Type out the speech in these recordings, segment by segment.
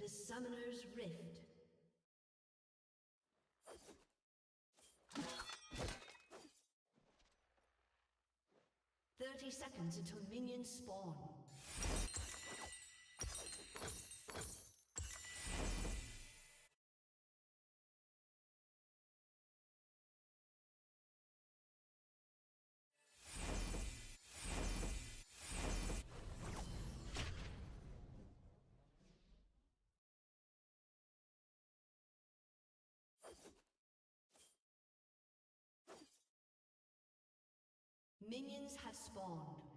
to Summoner's Rift. Seconds until minions spawn. Minions have spawned.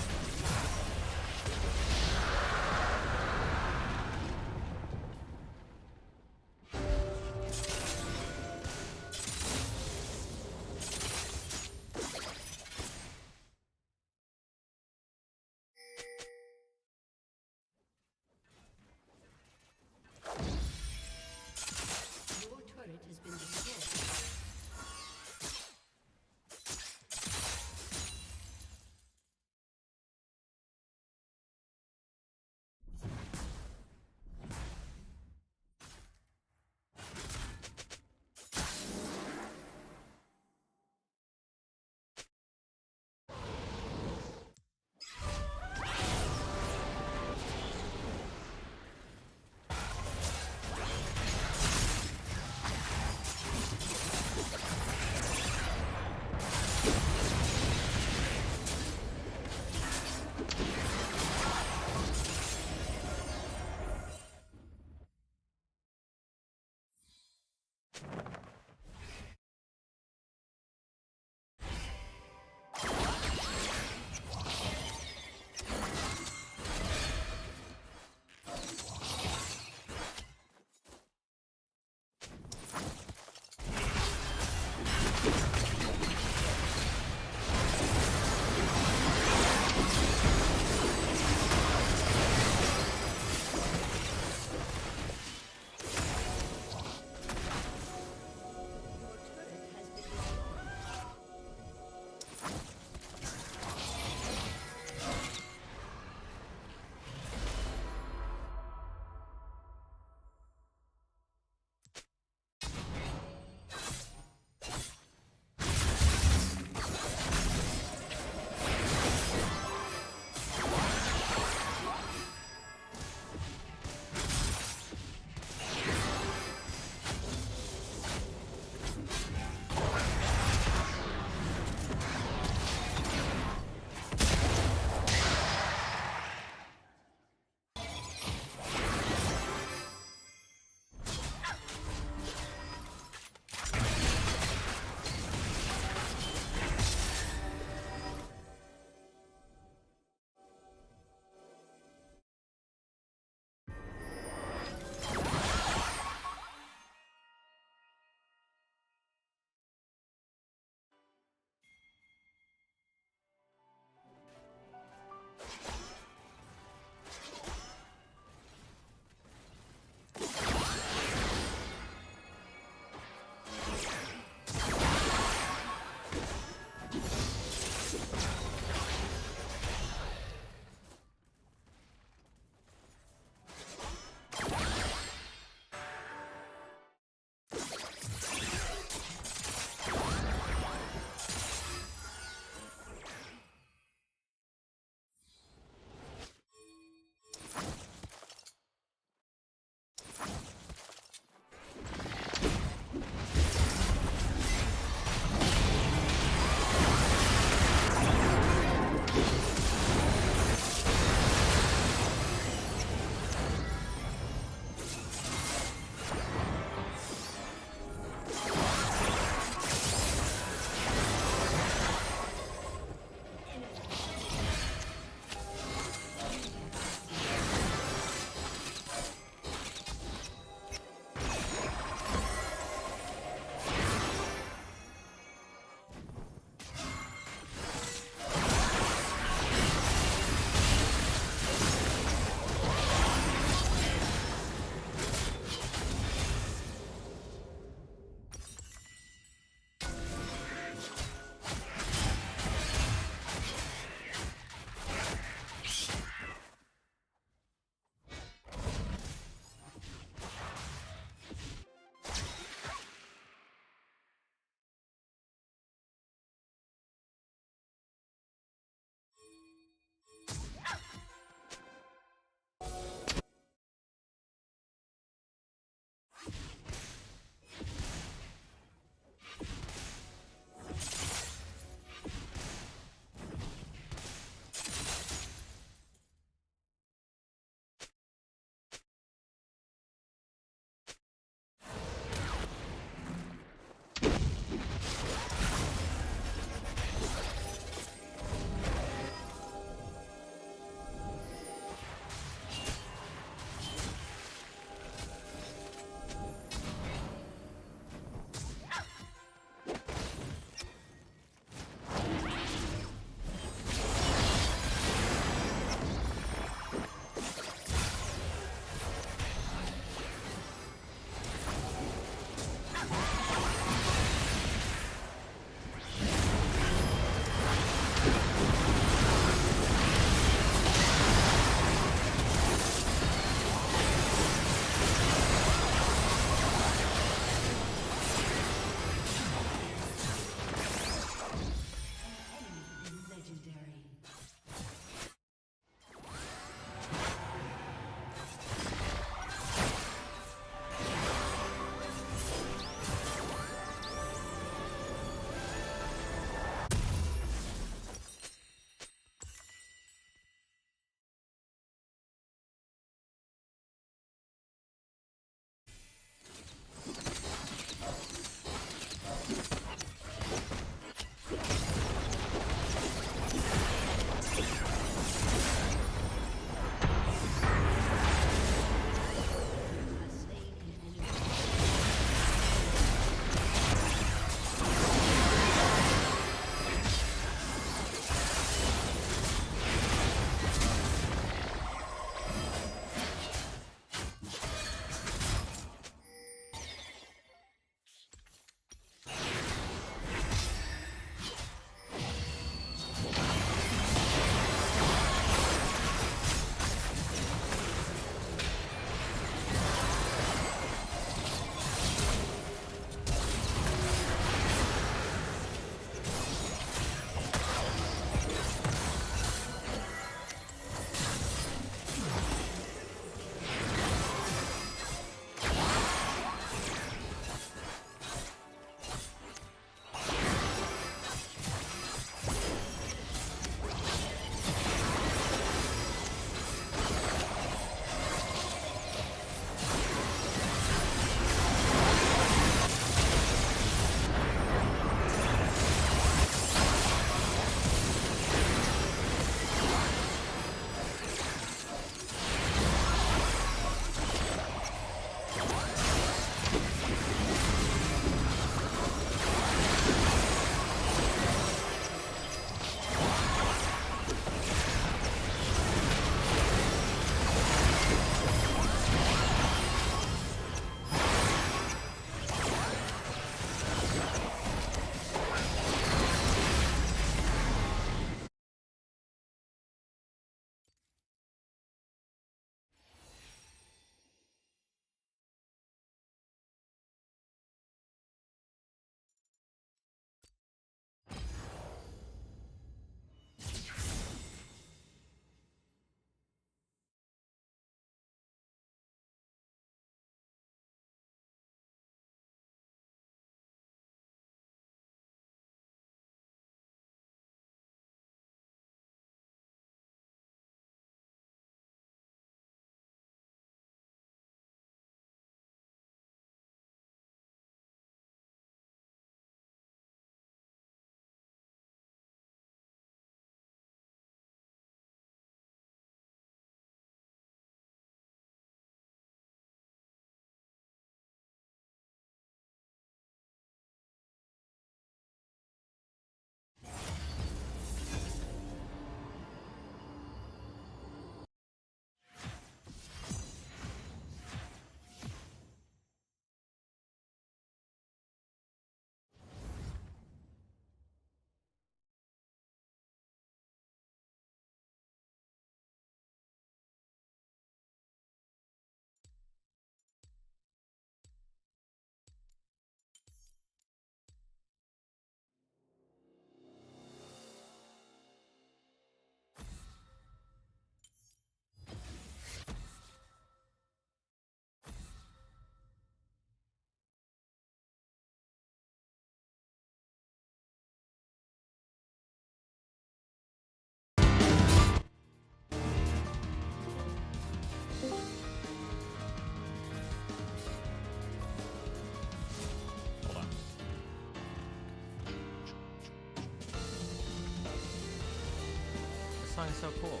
song is so cool.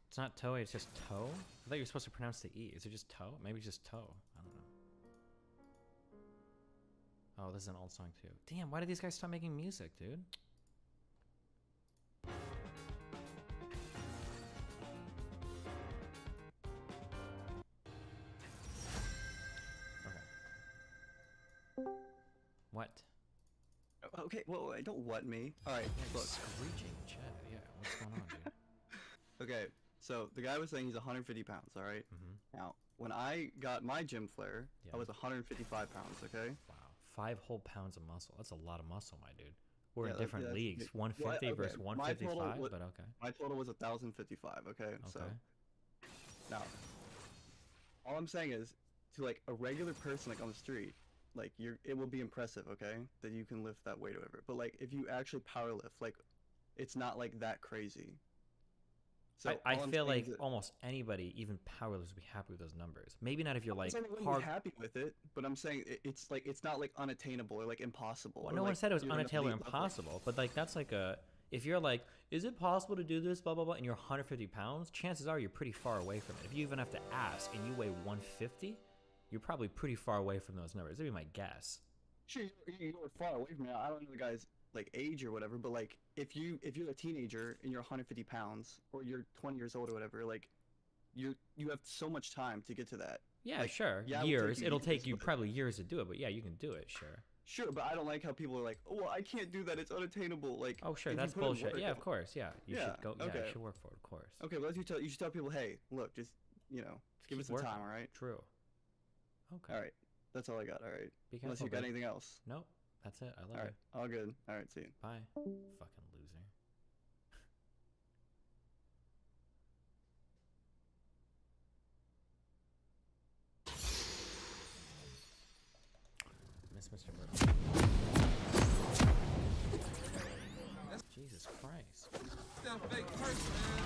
It's not toe, it's just toe? I thought you were supposed to pronounce the E. Is it just toe? Maybe it's just toe. I don't know. Oh, this is an old song too. Damn, why did these guys stop making music, dude? Okay. What? Okay, well, don't what me. Alright, look. Screeching chat, yeah. What's going on, dude? Okay, so the guy was saying he's 150 pounds, alright? Mm-hmm. Now, when I got my gym flare, Yeah. I was 155 pounds, okay? Wow. 5 whole pounds of muscle. That's a lot of muscle, my dude. We're Yeah, in different leagues. 150 okay, versus 155, but okay. My total was 1,055, okay? So, now, all I'm saying is, to like a regular person like on the street, like it will be impressive, okay? That you can lift that weight or whatever. But like, if you actually power lift, like, it's not like that crazy. So I feel like almost anybody, even powerless, would be happy with those numbers. Maybe not if you're like hard. Happy with it, but I'm saying it's like it's not like unattainable or like impossible. Well, no one said it was unattainable or impossible, but like that's like a if you're like, is it possible to do this, blah blah blah, and you're 150 pounds, chances are you're pretty far away from it. If you even have to ask and you weigh 150, you're probably pretty far away from those numbers. That'd be my guess. Sure, you're far away from it. I don't know the guy's like age or whatever, but like if you're a teenager and you're 150 pounds or you're 20 years old or whatever, like you have so much time to get to that. Yeah, like, sure. Yeah, years. It'll take you probably years to do it, but yeah, you can do it. Sure. Sure, but I don't like how people are like, oh, well, I can't do that. It's unattainable. Like, oh, sure, that's bullshit. Yeah, of course. Yeah, you should go. Yeah, you should work for it, of course. Okay, but you should tell people, hey, look, just give it some time, all right? True. Okay. All right, that's all I got. All right. Unless you got anything else. Nope. That's it. I love it. All good. All right, see you. Bye. Fucking loser. Miss Mr. Murphy. Jesus Christ. That fake person, man.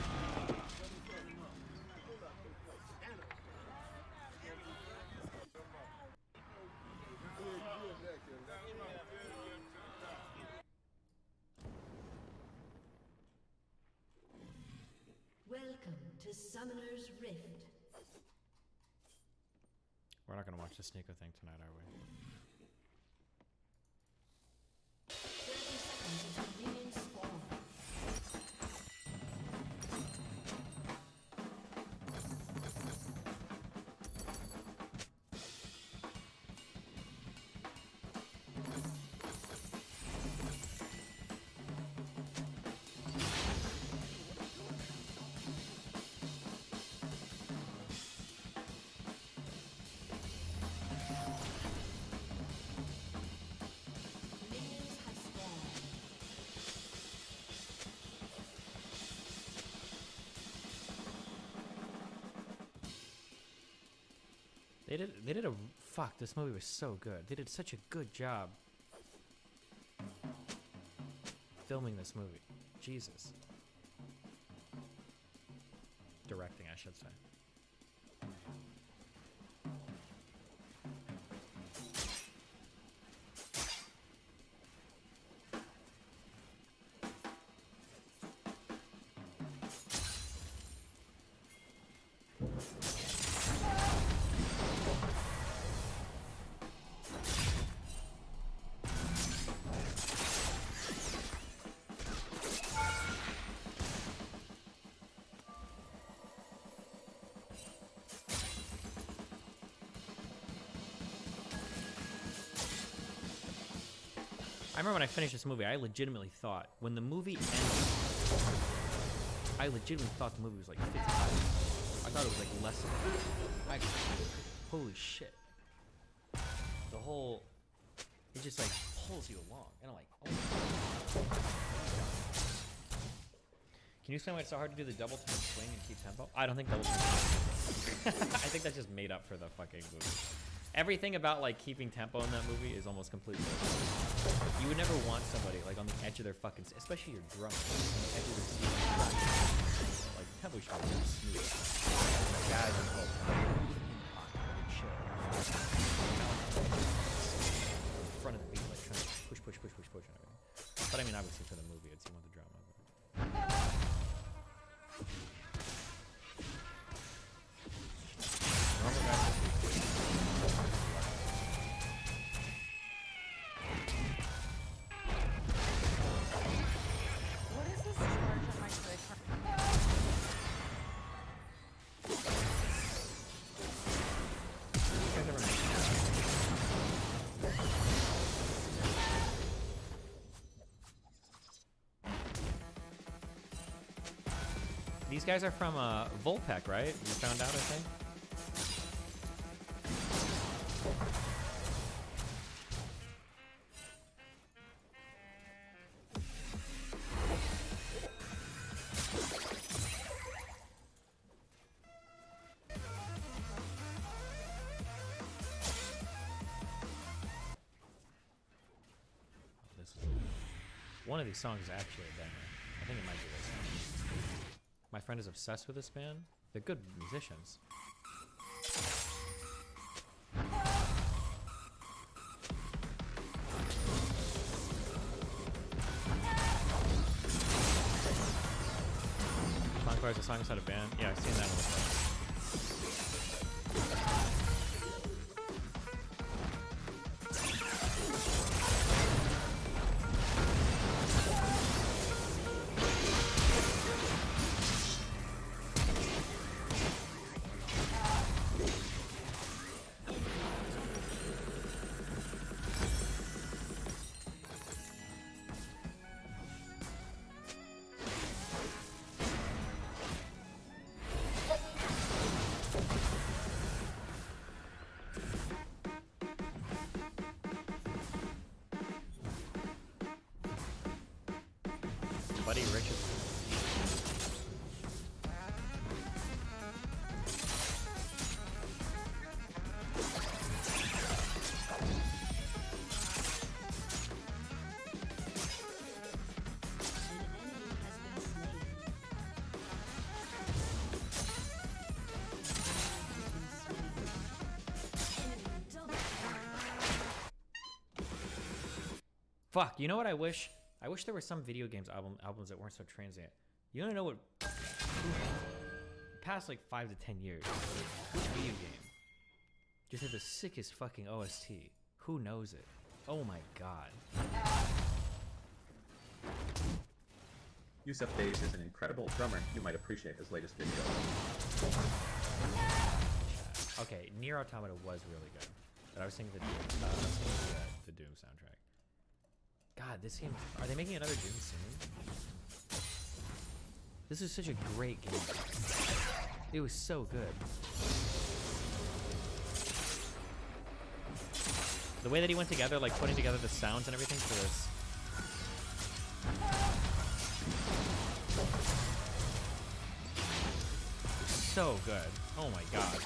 Welcome to Summoner's Rift. We're not gonna watch the Sneeko thing tonight, are we? 30 seconds until minions spawn. They did a fuck. This movie was so good. They did such a good job filming this movie. Jesus. Directing, I should say. I remember when I finished this movie, I legitimately thought, when the movie ended, I legitimately thought the movie was like 55. I thought it was like less than that. Holy shit. The whole, it just like pulls you along. And I'm like, oh my God. Can you explain why it's so hard to do the double time swing and keep tempo? I don't think double time. I think that's just made up for the fucking movie. Everything about like keeping tempo in that movie is almost completely different. You would never want somebody like on the edge of their fucking, especially your drummer, on the edge of their seat. Like tempo should be smooth. Guys, But I mean, obviously for the movie, it's you want the drama. Normal guys this week. What is this charge on my credit card? You guys ever make These guys are from Volpec, right? You found out, I think. This is one of these songs is actually a banger. I think it might be this one. My friend is obsessed with this band. They're good musicians. Conquer is a song inside a band. Yeah, I've seen that one before. Buddy Richard. Fuck, you know what I wish? I wish there were some video games albums that weren't so transient. You wanna know what? Past like 5 to 10 years, which video game just had the sickest fucking OST? Who knows it? Oh my god. Yusuf Days is an incredible drummer. You might appreciate his latest video. Okay, Nier Automata was really good, but I was thinking the Doom soundtrack. God, this game. Are they making another Doom soon? This is such a great game. It was so good. The way that he went together, like putting together the sounds and everything for this. So good. Oh my god.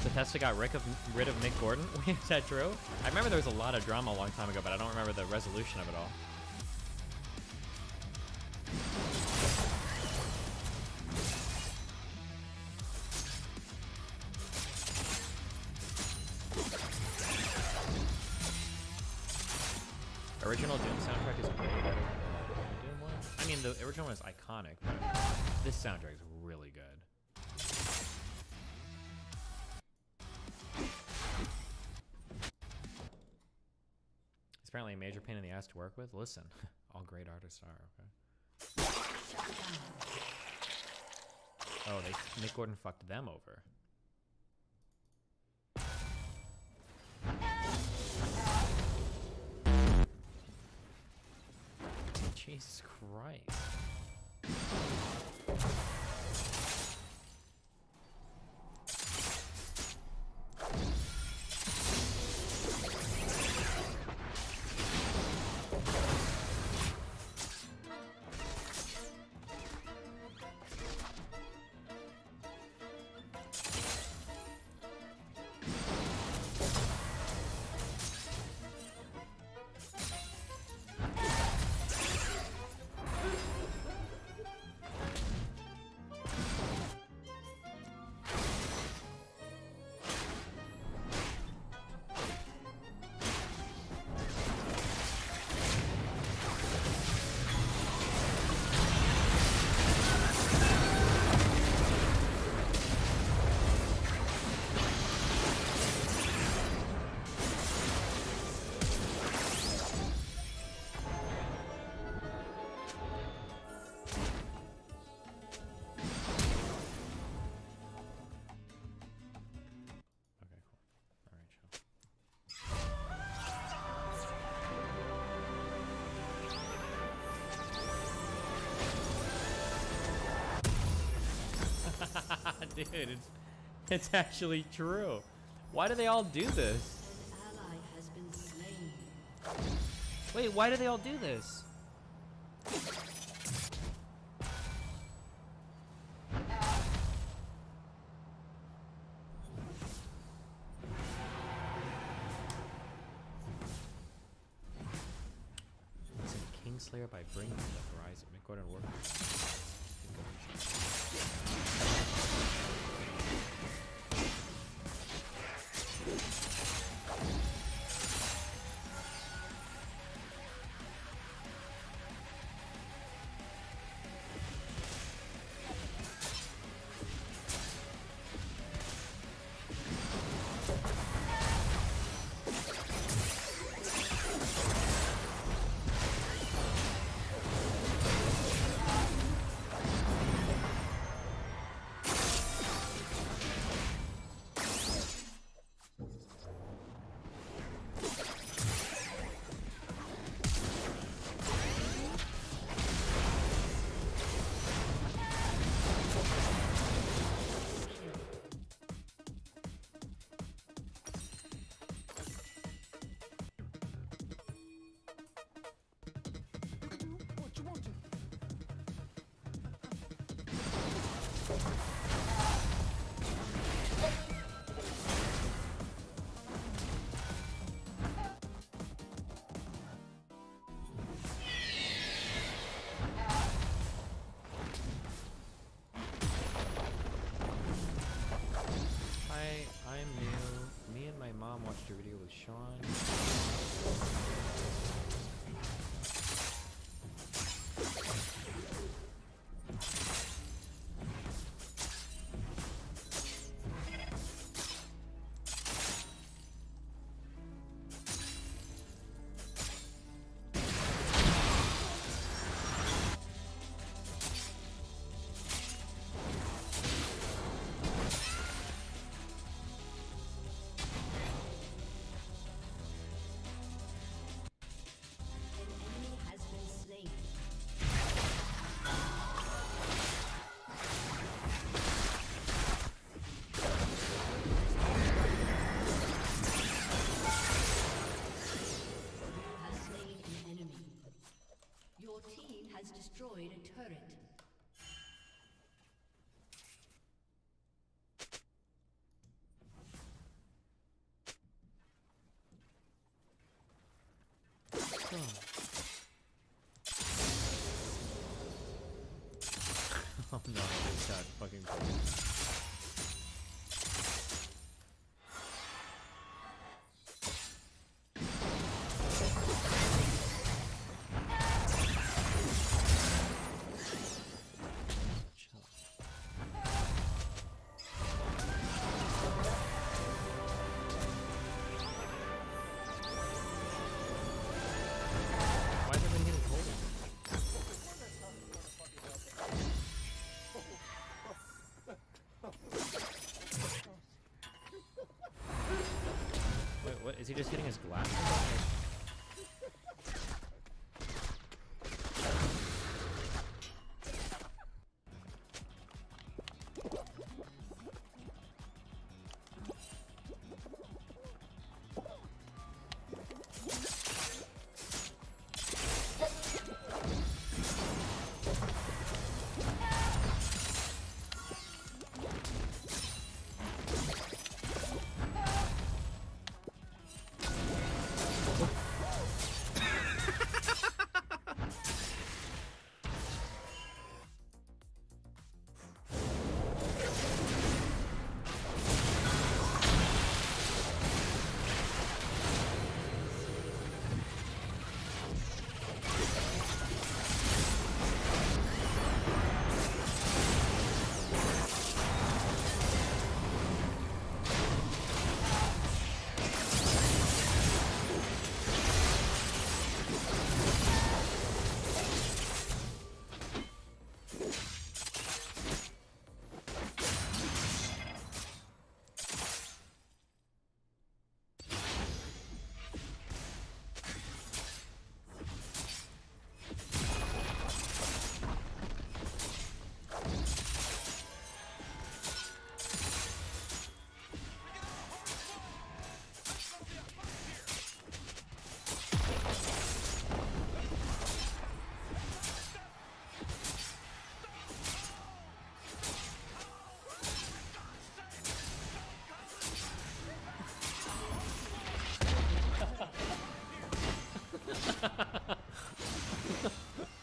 Bethesda got rid of Nick Gordon? Is that true? I remember there was a lot of drama a long time ago, but I don't remember the resolution of it all. Original Doom soundtrack is way better than the Doom one. I mean, the original one is iconic, but this soundtrack is really good. It's apparently a major pain in the ass to work with. Listen, all great artists are, okay? Oh, Nick Gordon fucked them over. Jesus Christ. Dude, it's actually true. Why do they all do this? An ally has been slain. Wait, why do they all do this? Listen, Kingslayer by Bring the Horizon. Make order and work. I'm new. Me and my mom watched a video with Sean. An enemy has been slain. You have slain an enemy. Your team has destroyed a turret. Oh no, it's that fucking cool. Why is everyone getting cold? Wait, what? Is he just hitting his glasses?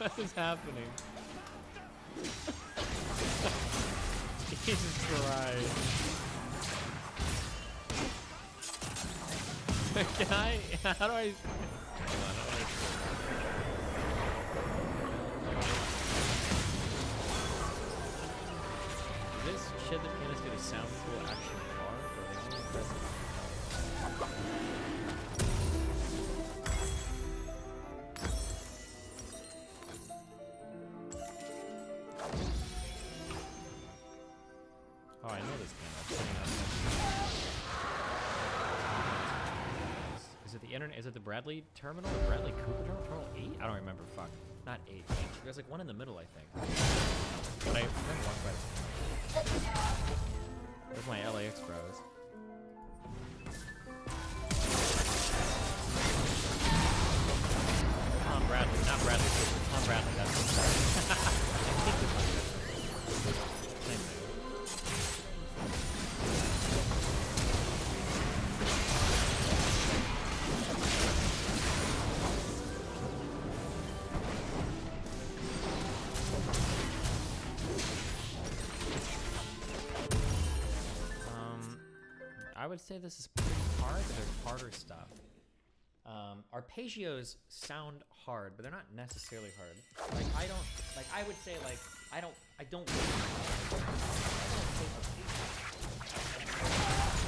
What is happening? Jesus Christ. Can I? How do I? Hold on, how do I? This shit that pianists do to sound cool actually hard, or are they only impressive? Oh, I know this piano. Is it the internet? Is it the Bradley terminal? The Bradley Cooper terminal? Terminal 8? I don't remember. Fuck. Not 8. There's like one in the middle, I think. But I remember walking by this piano. There's my LAX bros. Tom Bradley, not Bradley Cooper. Tom Bradley, that's what I think this one. Same thing. I would say this is pretty hard, but there's harder stuff. Arpeggios sound hard, but they're not necessarily hard. Like I would say I don't say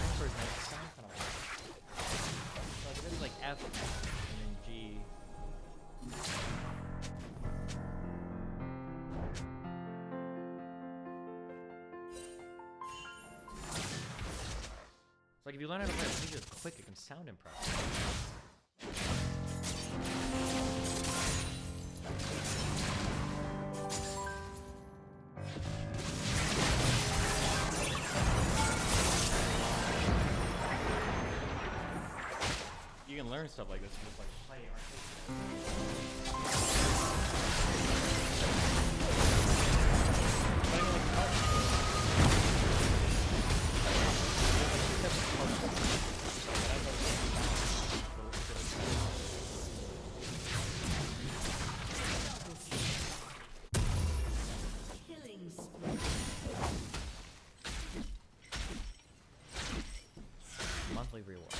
transfers make sound kind of hard. Like if it's like F and then G. Like if you learn how to play arpeggios quick, it can sound impressive. You can learn stuff like this and just like play arpeggios. Killing spree. Monthly rewatch.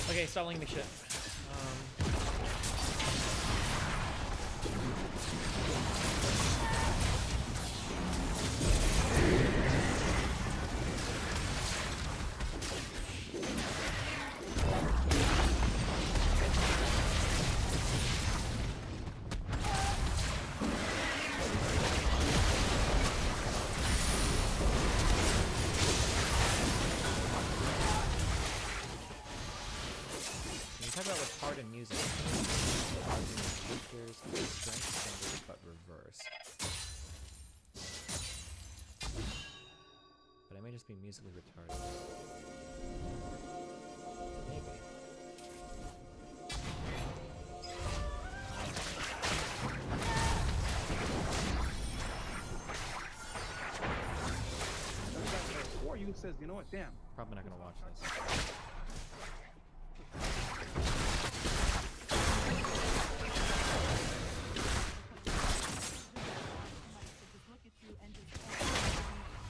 Okay, stop linking me shit. Talk about what's hard in music. Features and strength standard, but reverse. But I may just be musically retarded. Maybe. Or you says, you know what? Damn. Probably not gonna watch this.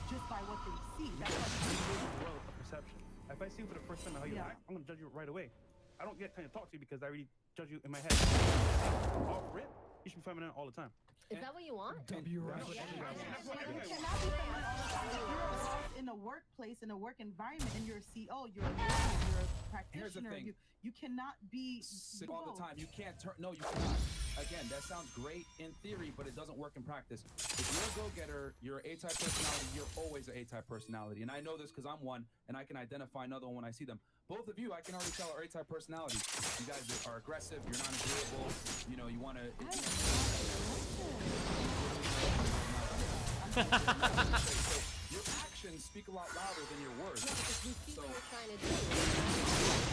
Just by what they see. That's what Perception. if I see you for the first time and how you act, I'm gonna judge you right away. I don't get time to talk to you because I already judge you in my head. Off rip, you should be feminine all the time. Is that what you want? In a workplace, in a work environment, and you're a CO, you're a leader, you're a practitioner. Here's the thing. You cannot be all the time. You can't turn. No, you cannot. Again, that sounds great in theory, but it doesn't work in practice. If you're a go-getter, you're an A-type personality. You're always an A-type personality, and I know this because I'm one, and I can identify another one when I see them. Both of you, I can already tell, are A-type personalities. You guys are aggressive. You're not agreeable. You know, you want to. Your actions speak a lot louder than your words. Yeah, because we see So, what we're trying to do.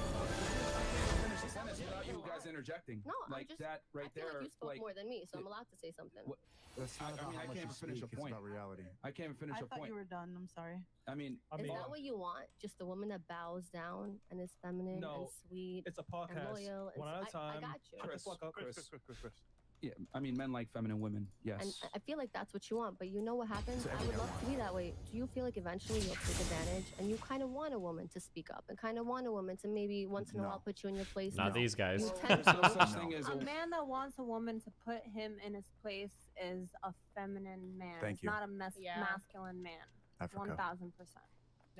finish the sentence without you guys interjecting. No, like I'm just, that right I feel there. like you spoke like, more than me, so I'm allowed to say something. That's not about I how much can't you even finish speak, a point. It's about reality. I can't even finish I a thought point. you were done. I'm sorry. I mean, Is that what you want? Just a woman that bows down and is feminine and sweet It's a and podcast. loyal. And One at a time. I got you. Chris, Chris. yeah, I mean, men like feminine women. Yes. And I feel like that's what you want, but you know what happens? I would love to be that way. Do you feel like eventually you'll take advantage and you kind of want a woman to speak up and kind of want a woman to maybe once in a while put you in your place? Not these guys. You tend There's no to. such thing as A man that wants a woman to put him in his place is a feminine man. Thank it's you. not a masculine man. Africa. 1000%.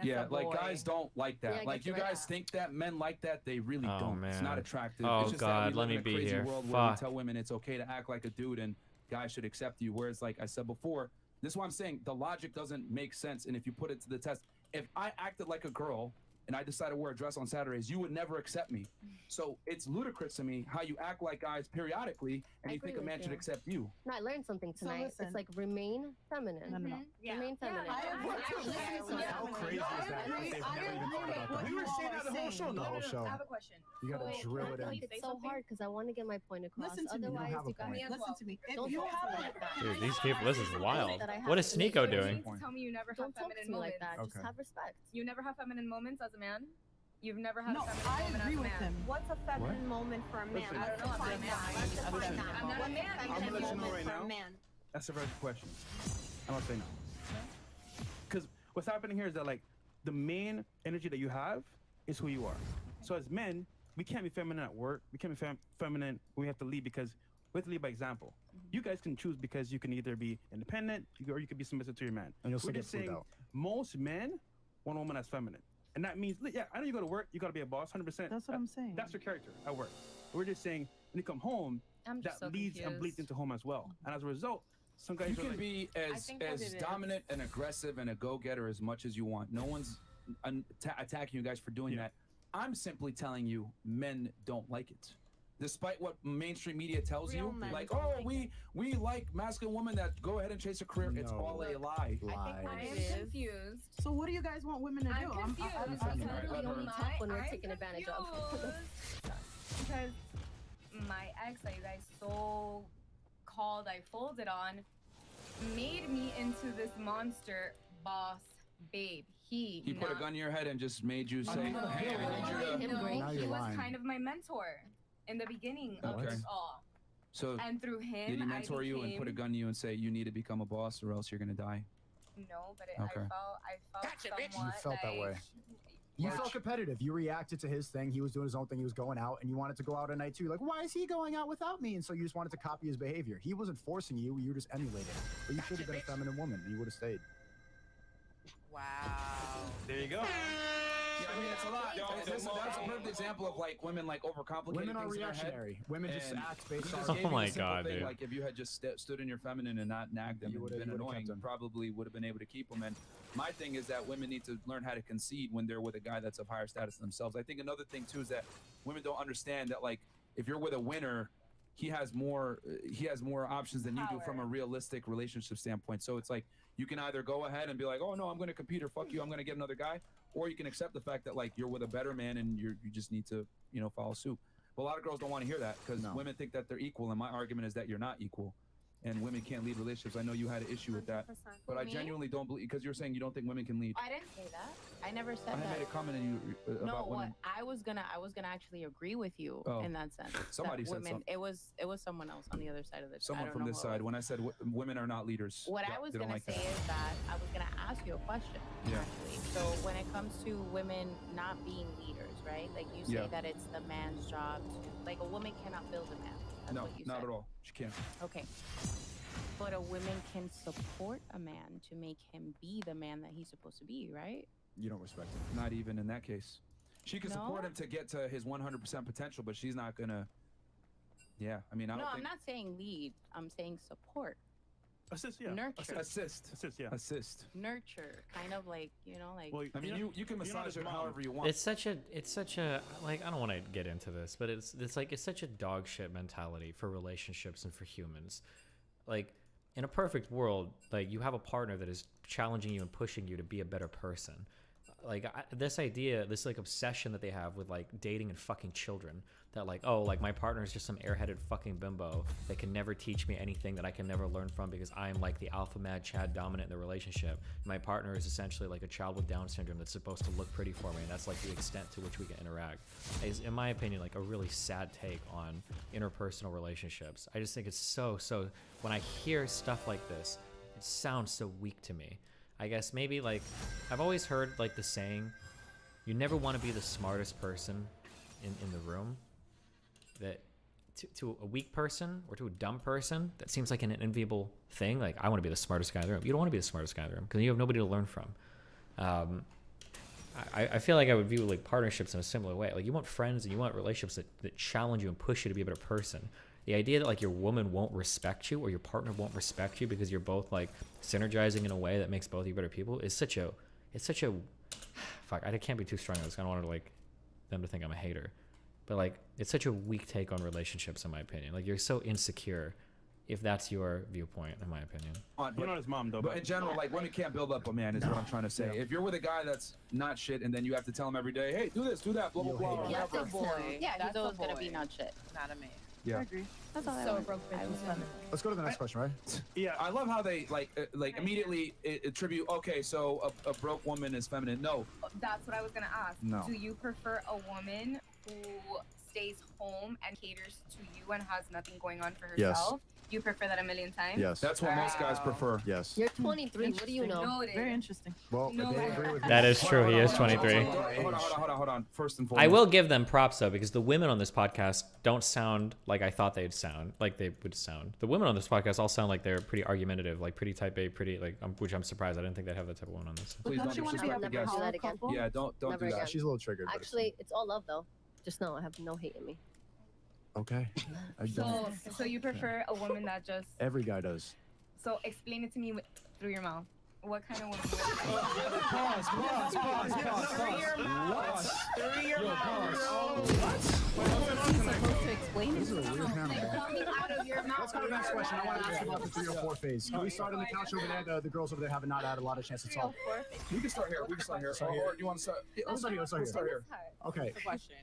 Yeah, like guys don't like that. Yeah, I like get you you right. guys think that men like that, they really Oh, don't. It's not man. attractive. Oh, it's just God, that we let live me in a be crazy here. world where we Fuck. tell women it's okay to act like a dude and guys should accept you. Whereas, like I said before, this is why I'm saying the logic doesn't make sense. And if you put it to the test, if I acted like a girl and I decided to wear a dress on Saturdays, you would never accept me. So it's ludicrous to me how you act like guys periodically and I you think a agree man with should you. accept you. No, I learned something So tonight. listen. It's like remain feminine. No. Remain feminine. How crazy is that? They've never even thought about that. We were saying that the whole show. The whole show. I have a question. You gotta drill I it feel in. like it's so hard because I want to get my point across. Listen to me. You don't Otherwise, have a you guys point. Listen to me. If don't you talk to me have like that. Dude, these people, this is wild. That I have What is to make Sneeko sure doing? You tell me you never have Don't talk to feminine me like moments. that. Just Okay. have respect. You never have feminine moments as a man? You've never had No, a feminine I moment agree as a with man? him. What's a feminine moment for a man? Listen. I don't know. I'm not a man. Let's define that. I'm not a What's man. a I'm gonna feminine let you know moment right for a now. man? That's a very good question. I'm gonna say no. Because what's happening here is that like the main energy that you have is who you are. So as men, we can't be feminine at work. We can't be feminine when we have to lead because we have to lead by example. You guys can choose because you can either be independent or you can be submissive to your man. And you'll still We're get just flued saying out. most men want a woman that's feminine. And that means, yeah, I know you go to work, you gotta be a boss, 100%. That's what I'm saying. That's your character at work. We're just saying when you come home, I'm just that so leads and confused. bleeds into home as well. And as a result, some guys You are can like, be as think what it is- dominant and aggressive and a go-getter as much as you want. No one's attacking you guys for doing Yeah. that. I'm simply telling you, men don't like it. Despite what mainstream media tells Real you, men like, don't oh, like we like masculine women that go ahead and chase a career. It's No. all a lie. I Lies. think what I it am is. confused. So what do you guys want women to do? I'm confused. We literally only talk when we're I'm taken advantage of. confused. Because my ex that you guys so called I folded on made me into this monster boss babe. He put a gun to your head and just made you say, No, hey, I need you to. Him no, great. Now he you're was lying. kind of my mentor in the beginning of Okay. this all. So And through him, did he mentor I you and put a became- gun to you and say you need to become a boss or else you're gonna die? No, but Okay. I felt somewhat You felt that like, way. You Yeah. felt competitive. You reacted to his thing. He was doing his own thing. He was going out, and you wanted to go out at night too. Like, why is he going out without me? And so you just wanted to copy his behavior. He wasn't forcing you. You were just emulating. But you should have been a feminine woman, and you would have stayed. Wow. there you go. Yeah, I mean it's a lot. That's a perfect example of like women like overcomplicating Women are things in their head. reactionary. Women just And act based He on. just gave Oh you my the simple God, thing, dude. Like if you had just stood in your feminine and not nagged them You and would've- been you would've annoying, kept them. probably would have been able to keep them. And my thing is that women need to learn how to concede when they're with a guy that's of higher status than themselves. I think another thing too is that women don't understand that like if you're with a winner, he has more options than you do from a realistic relationship standpoint. So it's like you can either go ahead and be like, oh no, I'm going to compete, or fuck you, I'm going to get another guy, or you can accept the fact that like you're with a better man and you just need to follow suit. But a lot of girls don't want to hear that because women think that they're equal, and my argument is that you're not equal. And women can't lead relationships. I know you had an issue with that, 100%. but I Me? genuinely don't believe, because you're saying you don't think women can lead. I didn't say that. I never said I that. made a comment in you No, about what women. I was gonna actually agree with you Oh. in that sense. Somebody that said women, something. it was someone else on the other side of the. Someone I don't from know this who it side, was. when I said women are not leaders. What yeah, I was they don't gonna like say that. is that I was gonna ask you a question. Yeah. Actually, so when it comes to women not being leaders, right? Like you say Yeah. that it's the man's job to, like a woman cannot build a man. That's No, what you not said. at all. She can't. Okay. But a woman can support a man to make him be the man that he's supposed to be, right? You don't respect him. Not even in that case. She can support No? him to get to his 100% potential, but she's not gonna. Yeah, I mean, I No, don't I'm think. not saying lead. I'm saying support. Assist, yeah. Nurture. Assist. Assist, yeah. Assist. Nurture. Kind of like, like. Well, I mean, you can you're not massage his it mom. however you want. It's such a like, I don't want to get into this, but it's such a dog shit mentality for relationships and for humans. Like, in a perfect world, like, you have a partner that is challenging you and pushing you to be a better person. Like, this idea, this like obsession that they have with like dating and fucking children, that like, oh, like my partner is just some airheaded fucking bimbo that can never teach me anything that I can never learn from because I'm like the alpha mad Chad dominant in the relationship. My partner is essentially like a child with Down syndrome that's supposed to look pretty for me, and that's like the extent to which we can interact. Is, in my opinion, like a really sad take on interpersonal relationships. I just think it's so when I hear stuff like this, it sounds so weak to me. I guess maybe like I've always heard like the saying, you never want to be the smartest person in the room. That to a weak person or to a dumb person, that seems like an enviable thing. Like, I want to be the smartest guy in the room. You don't want to be the smartest guy in the room because you have nobody to learn from. I feel like I would view like partnerships in a similar way. Like, you want friends and you want relationships that challenge you and push you to be a better person. The idea that like your woman won't respect you or your partner won't respect you because you're both like synergizing in a way that makes both of you better people is such a fuck, I can't be too strong on this. I don't want to like them to think I'm a hater, but like it's such a weak take on relationships in my opinion. Like, you're so insecure if that's your viewpoint, in my opinion. You're not his mom though. But in general, like, women can't build up a man is what I'm trying to say. If you're with a guy that's not shit and then you have to tell him every day, hey, do this, do that, blah blah blah. Yeah, whatever. that's a boy. Yeah, That's he's always a gonna boy. be not shit. Not a man. Yeah. I agree. That's all I So want. broke I bitches was feminine. Let's go to the next question, right? Yeah. I love how they like immediately attribute. Okay, so a broke woman is feminine. No, That's what I was gonna ask. No. Do you prefer a woman who stays home and caters to you and has nothing going on for Yes. herself? You prefer that a million times? Yes. that's what most guys prefer. Yes. You're 23. What do you know? Noted. Very interesting. Well, No. they agree with me. That is true. He is Hold on, 23. Hold on. First and foremost, I will give them props though, because the women on this podcast don't sound like I thought they'd sound, like they would sound. The women on this podcast all sound like they're pretty argumentative, like pretty type A, pretty like, which I'm surprised. I didn't think they'd have that type of woman on this. Please don't Don't you want to be disrespect a the never guests. do power that again. couple? Yeah, don't Never do that. again. She's a little triggered. but it's Actually, it's all love though. Just know I have no hate in me. okay. I don't. So you prefer a woman that just Every guy does. so explain it to me through your mouth. What kind of woman? Pause. Through your mouth. Through your mouth. supposed to explain This is a weird panel. Coming out of your mouth. Let's go to the next question. I want to ask about the 3 or 4 phase. Can we start on the couch over there? The girls over there have not had a lot of chance to talk. We can start here. Start here. Or you want to start? Yeah, Let's start here. Let's start here. Okay. That's the question.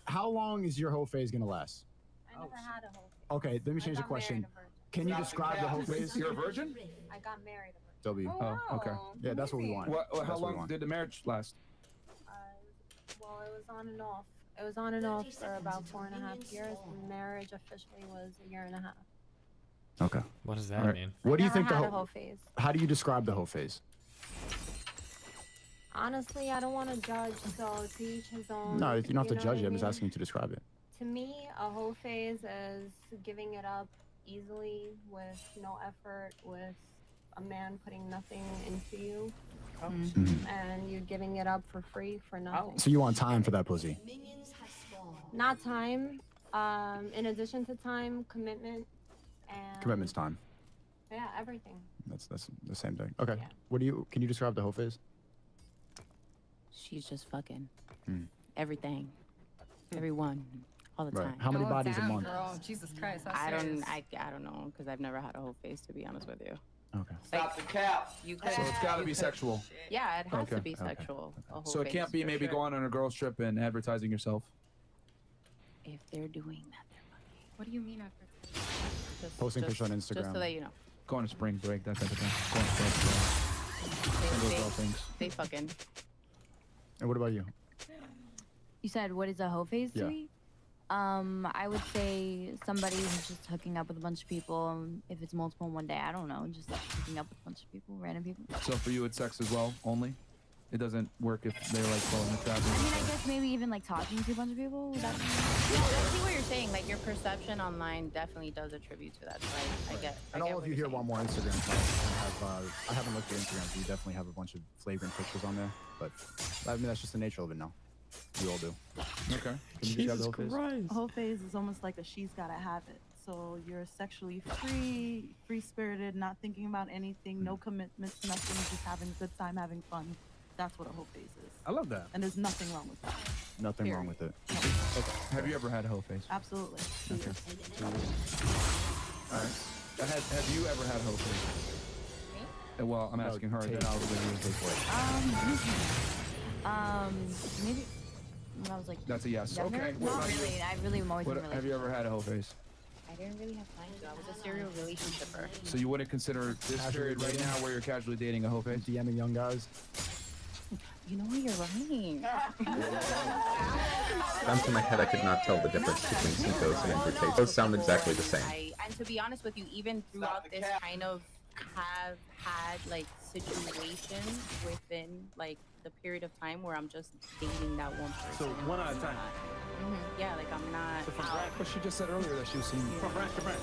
How long is your whole phase gonna last? I never had a whole. Okay, let me change the question. Can you describe the whole phase? You're a virgin? I got married a virgin. W. Oh, Oh, okay. Yeah, that's what we want. How That's what we long want. did the marriage last? Well, it was on and off. It was on and off for about 4.5 years. Marriage officially was 1.5 years. Okay. What does that All right. mean? What do you Never think the had a whole? whole phase. How do you describe the whole phase? Honestly, I don't want to judge, so to each his own. No, you don't have to know judge what it. I I'm just mean? asking you to describe it. To me, a whole phase is giving it up easily with no effort, with a man putting nothing into you, Mhm. and you giving it up for free for nothing. So you want time for that pussy? Minions have spawned. Not time. In addition to time, commitment, and Commitment's time. yeah, everything. That's the same thing. Okay. Yeah. What do you? Can you describe the whole phase? She's just fucking Hmm. everything, everyone, all the Right. time. How many Oh, bodies a damn, month? Girl. Jesus Christ. That's I don't serious. know because I've never had a whole face, to be honest with you. Okay. Stop the cap. You could. So it's got to be sexual. Yeah, it has Okay, to be okay. sexual. A whole So it face, can't be for maybe sure. going on a girls trip and advertising yourself. If they're doing that, they're fucking. What do you mean after? Posting pictures on Instagram. Just so that you know. Go on a spring break, that type of thing. Go on a spring break. Same goes with all things. They fucking. And what about you? You said what is a hoe phase Yeah. to me? I would say somebody who's just hooking up with a bunch of people. If it's multiple in one day, I don't know, just like hooking up with a bunch of people, random people. So for you, it's sex as well, only? It doesn't work if they're like following the trap. I mean, I guess maybe even like talking to a bunch of people. Would that be... Yeah, I see what you're saying. Like your perception online definitely does attribute to that. So I get. And all of you here want more Instagram stuff. I haven't looked at Instagram, so you definitely have a bunch of flagrant pictures on there. But I mean, that's just the nature of it now. We all do. Okay. Jesus Christ. Whole phase is almost like a she's gotta have it. So you're sexually free, free-spirited, not thinking about anything, no commitments, nothing, just having a good time, having fun. That's what a whole phase is. I love that. And there's nothing wrong with that. Nothing wrong with it. Okay. Have you ever had a hoe phase? Absolutely. Okay. All right. Have you ever had a hoe phase? Me? Well, I'm asking her. Then I'll give you a pay for it. Maybe when I was like. That's a yes. younger. Okay. Not really. I really am always been What, have you ever had a hoe phase? I didn't really have time to. I was a serial relationshipper. So you wouldn't consider this period right now where you're casually dating a hoe phase? DMing young guys. You know what? You're right. Guns in my head, I could not tell the difference between Cinco's and Andrew Tate. Those sound exactly the same. And to be honest with you, even throughout this kind of have had like situations within like the period of time where I'm just dating that one person. So one at a time. Yeah, like I'm not. So from out. branch, But she just said earlier that she was seeing. from branch to branch.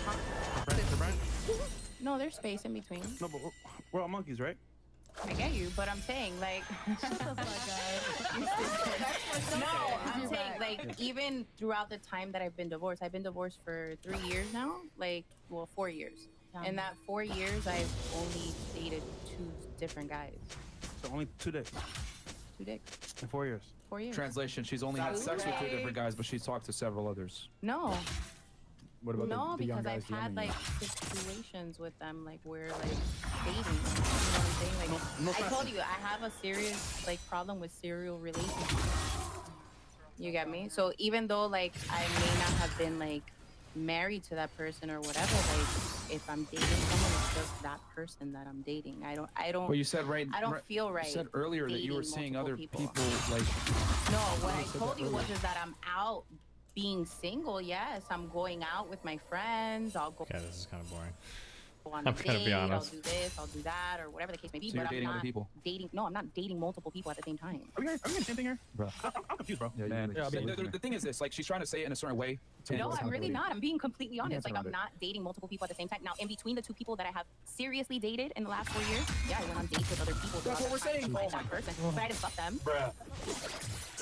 Huh? From branch to branch. No, there's space in between. No, but we're all monkeys, right? I get you, but I'm saying like. No, I'm saying like even throughout the time that I've been divorced for 3 years now. Like, well, 4 years. In that 4 years, I've only dated 2 different guys. So only 2 days. 2 dicks. In 4 years. 4 years. Translation: she's only had sex with 2 different guys, but she's talked to several others. No. What about No, the young because guys I've had DMing like you? situations with them, like we're like dating. You know what I'm saying? Like I told you, I have a serious like problem with serial relationships. You get me? So even though like I may not have been like married to that person or whatever, like if I'm dating someone, it's just that person that I'm dating. I don't. Well, you said right. I don't feel right. You said earlier that you were dating seeing multiple other people. like. No, what I told you was is that I'm out being single. Yes, I'm going out with my friends. I'll go. Okay, this is kind of boring. On I'm a gonna be date, honest. I'll do this, I'll do that, or whatever the case may be. So you're but dating I'm other not people? dating. No, I'm not dating multiple people at the same time. Are we getting the same thing here? Bro. I'm confused, bro. Yeah, man. Yeah, The thing is this: like, she's trying to say it in a certain way. No, I'm really not. I'm being completely honest. Like, around I'm it. not dating multiple people at the same time. Now, in between the 2 people that I have seriously dated in the last 4 years, yeah, I went on dates with other people. That's what we're saying. Like that person, but I didn't fuck them. Bruh.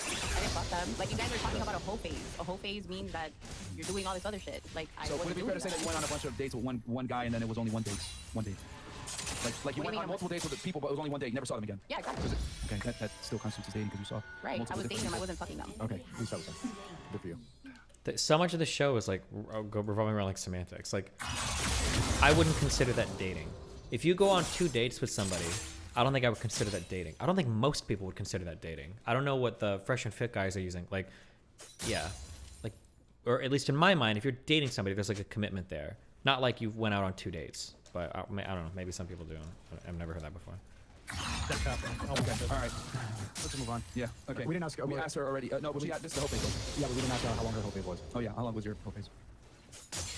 I didn't fuck them. Like you guys are talking about a whole phase. A whole phase means that you're doing all this other shit. Like I So would wasn't it be fair to say doing that you went on a bunch of dates with one guy and then it was only one date? One date. Like you What do went you mean? on multiple dates with the people, but it was only one date. You never saw them again. Yeah, exactly. Was it, okay, that still constitutes dating because you saw. Right. I multiple was dating them. I different- wasn't fucking them. Okay, at least that was something. Good for you. So much of the show is like revolving around like semantics. Like, I wouldn't consider that dating. If you go on 2 dates with somebody, I don't think I would consider that dating. I don't think most people would consider that dating. I don't know what the fresh and fit guys are using. Like, yeah, like, or at least in my mind, if you're dating somebody, there's like a commitment there. Not like you went out on 2 dates. But I don't know. Maybe some people do. I've never heard that before. That's happening. Oh, okay. All right. Let's move on. Yeah. Okay. We didn't ask. We asked her already. No, but she got this is the whole phase. Yeah, but we didn't ask her how long her whole phase was. Oh yeah. How long was your whole phase?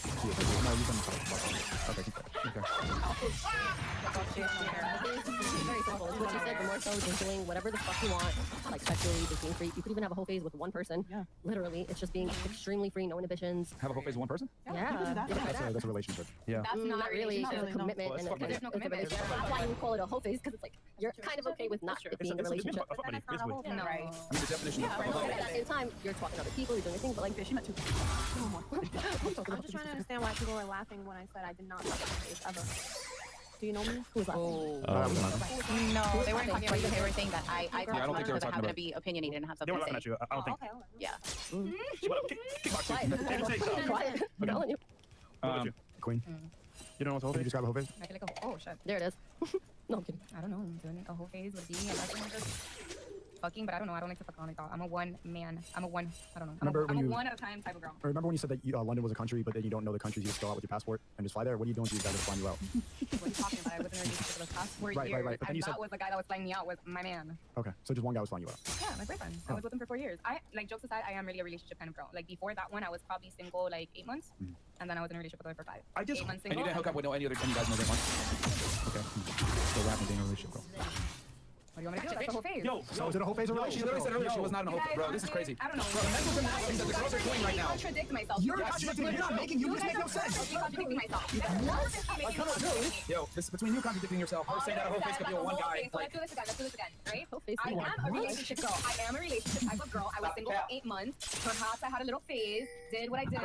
No, you can talk about that. Okay, keep going. Okay. It's very simple. It's what you said. The more so just doing whatever the fuck you want, like sexually, just being free. You could even have a whole phase with one person. Yeah. Literally, it's just being extremely free, no inhibitions. Have a whole phase with one person? Yeah. That's a relationship. Yeah. That's not really. relationship. It's a commitment Well, it's and fucking- it's a relationship. That's why we call it a whole phase because it's like you're kind of okay with not it being a relationship. Fuck buddy, basically. No. I mean the definition But of at the same time, you're talking to other people, you're doing your thing, but like Okay, she met 2 people. I'm just trying to understand why people were laughing when I said I did not fuck a face ever. Do you know me? who's laughing? No, they weren't talking about you. They were saying that I I don't talked think they were because I talking happen to about- be opinionated and have They something were to laughing say. at you. I don't think. Okay, alright. Yeah. She went up. Kickboxing. They didn't say stop. Quiet. I'm telling you. What about you? Queen. You don't know what's whole Can you phase? describe a whole phase? I feel like oh shit. There it is. No, I'm kidding. I don't know. Doing a whole phase with D and that's just fucking, but I don't know. I don't like to fuck on like that. I'm a one man. I'm a one. I don't know. Remember I'm when a you- one at a time type of girl. Or remember when you said that London was a country, but then you don't know the countries, you just go out with your passport and just fly there? What are you doing to these guys that flying you out? What are you talking about? I was in a relationship with a past 4 Right, years. right, right. But then And you that said- was the guy that was flying me out was my man. Okay, so just one guy was flying you out. Yeah, my boyfriend. I was with him for 4 years. I like jokes aside, I am really a relationship kind of girl. Like before that one, I was probably single like 8 months, and then I was in a relationship with her for 5. I just 8 months And single. you didn't hook up with any guys in the one? okay. So rapping being a relationship girl. What do you want me to do? That's the whole phase. Yo, So is it a whole phase of No, she relationship? literally said earlier she was not in a You whole. guys Bro, this is honestly, crazy. I don't know. Bro, the mental gymnastics that the girls are doing right now. Contradict myself. You're Yes, contradicting. You're not true. making you You make guys no are sense. constantly contradicting myself. You guys are constantly making me contradict me. Yo, this between you contradicting yourself, her saying that a whole face could be a one guy. So Like, let's do this again. Let's do this again, right? Whole face I is one. am a relationship girl. I am a relationship type of girl. I was single for 8 months. Perhaps I had a little phase. Did what I did.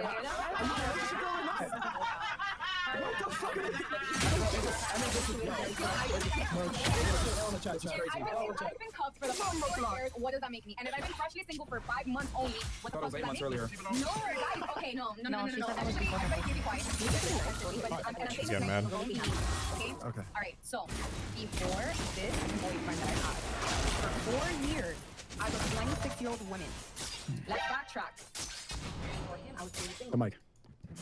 I've been cuffed for the past 4 years. What does that make me? And if I've been freshly single for 5 months only, what the I thought fuck it was does 8 that months make earlier. me? No, guys. Okay, no. she said that was Everybody, before everybody be quiet. She's getting mad. Okay? Okay. All right, so before this boyfriend that I had, for 4 years, I was a 26-year-old woman. Let's backtrack. Before him, I was very The single. mic.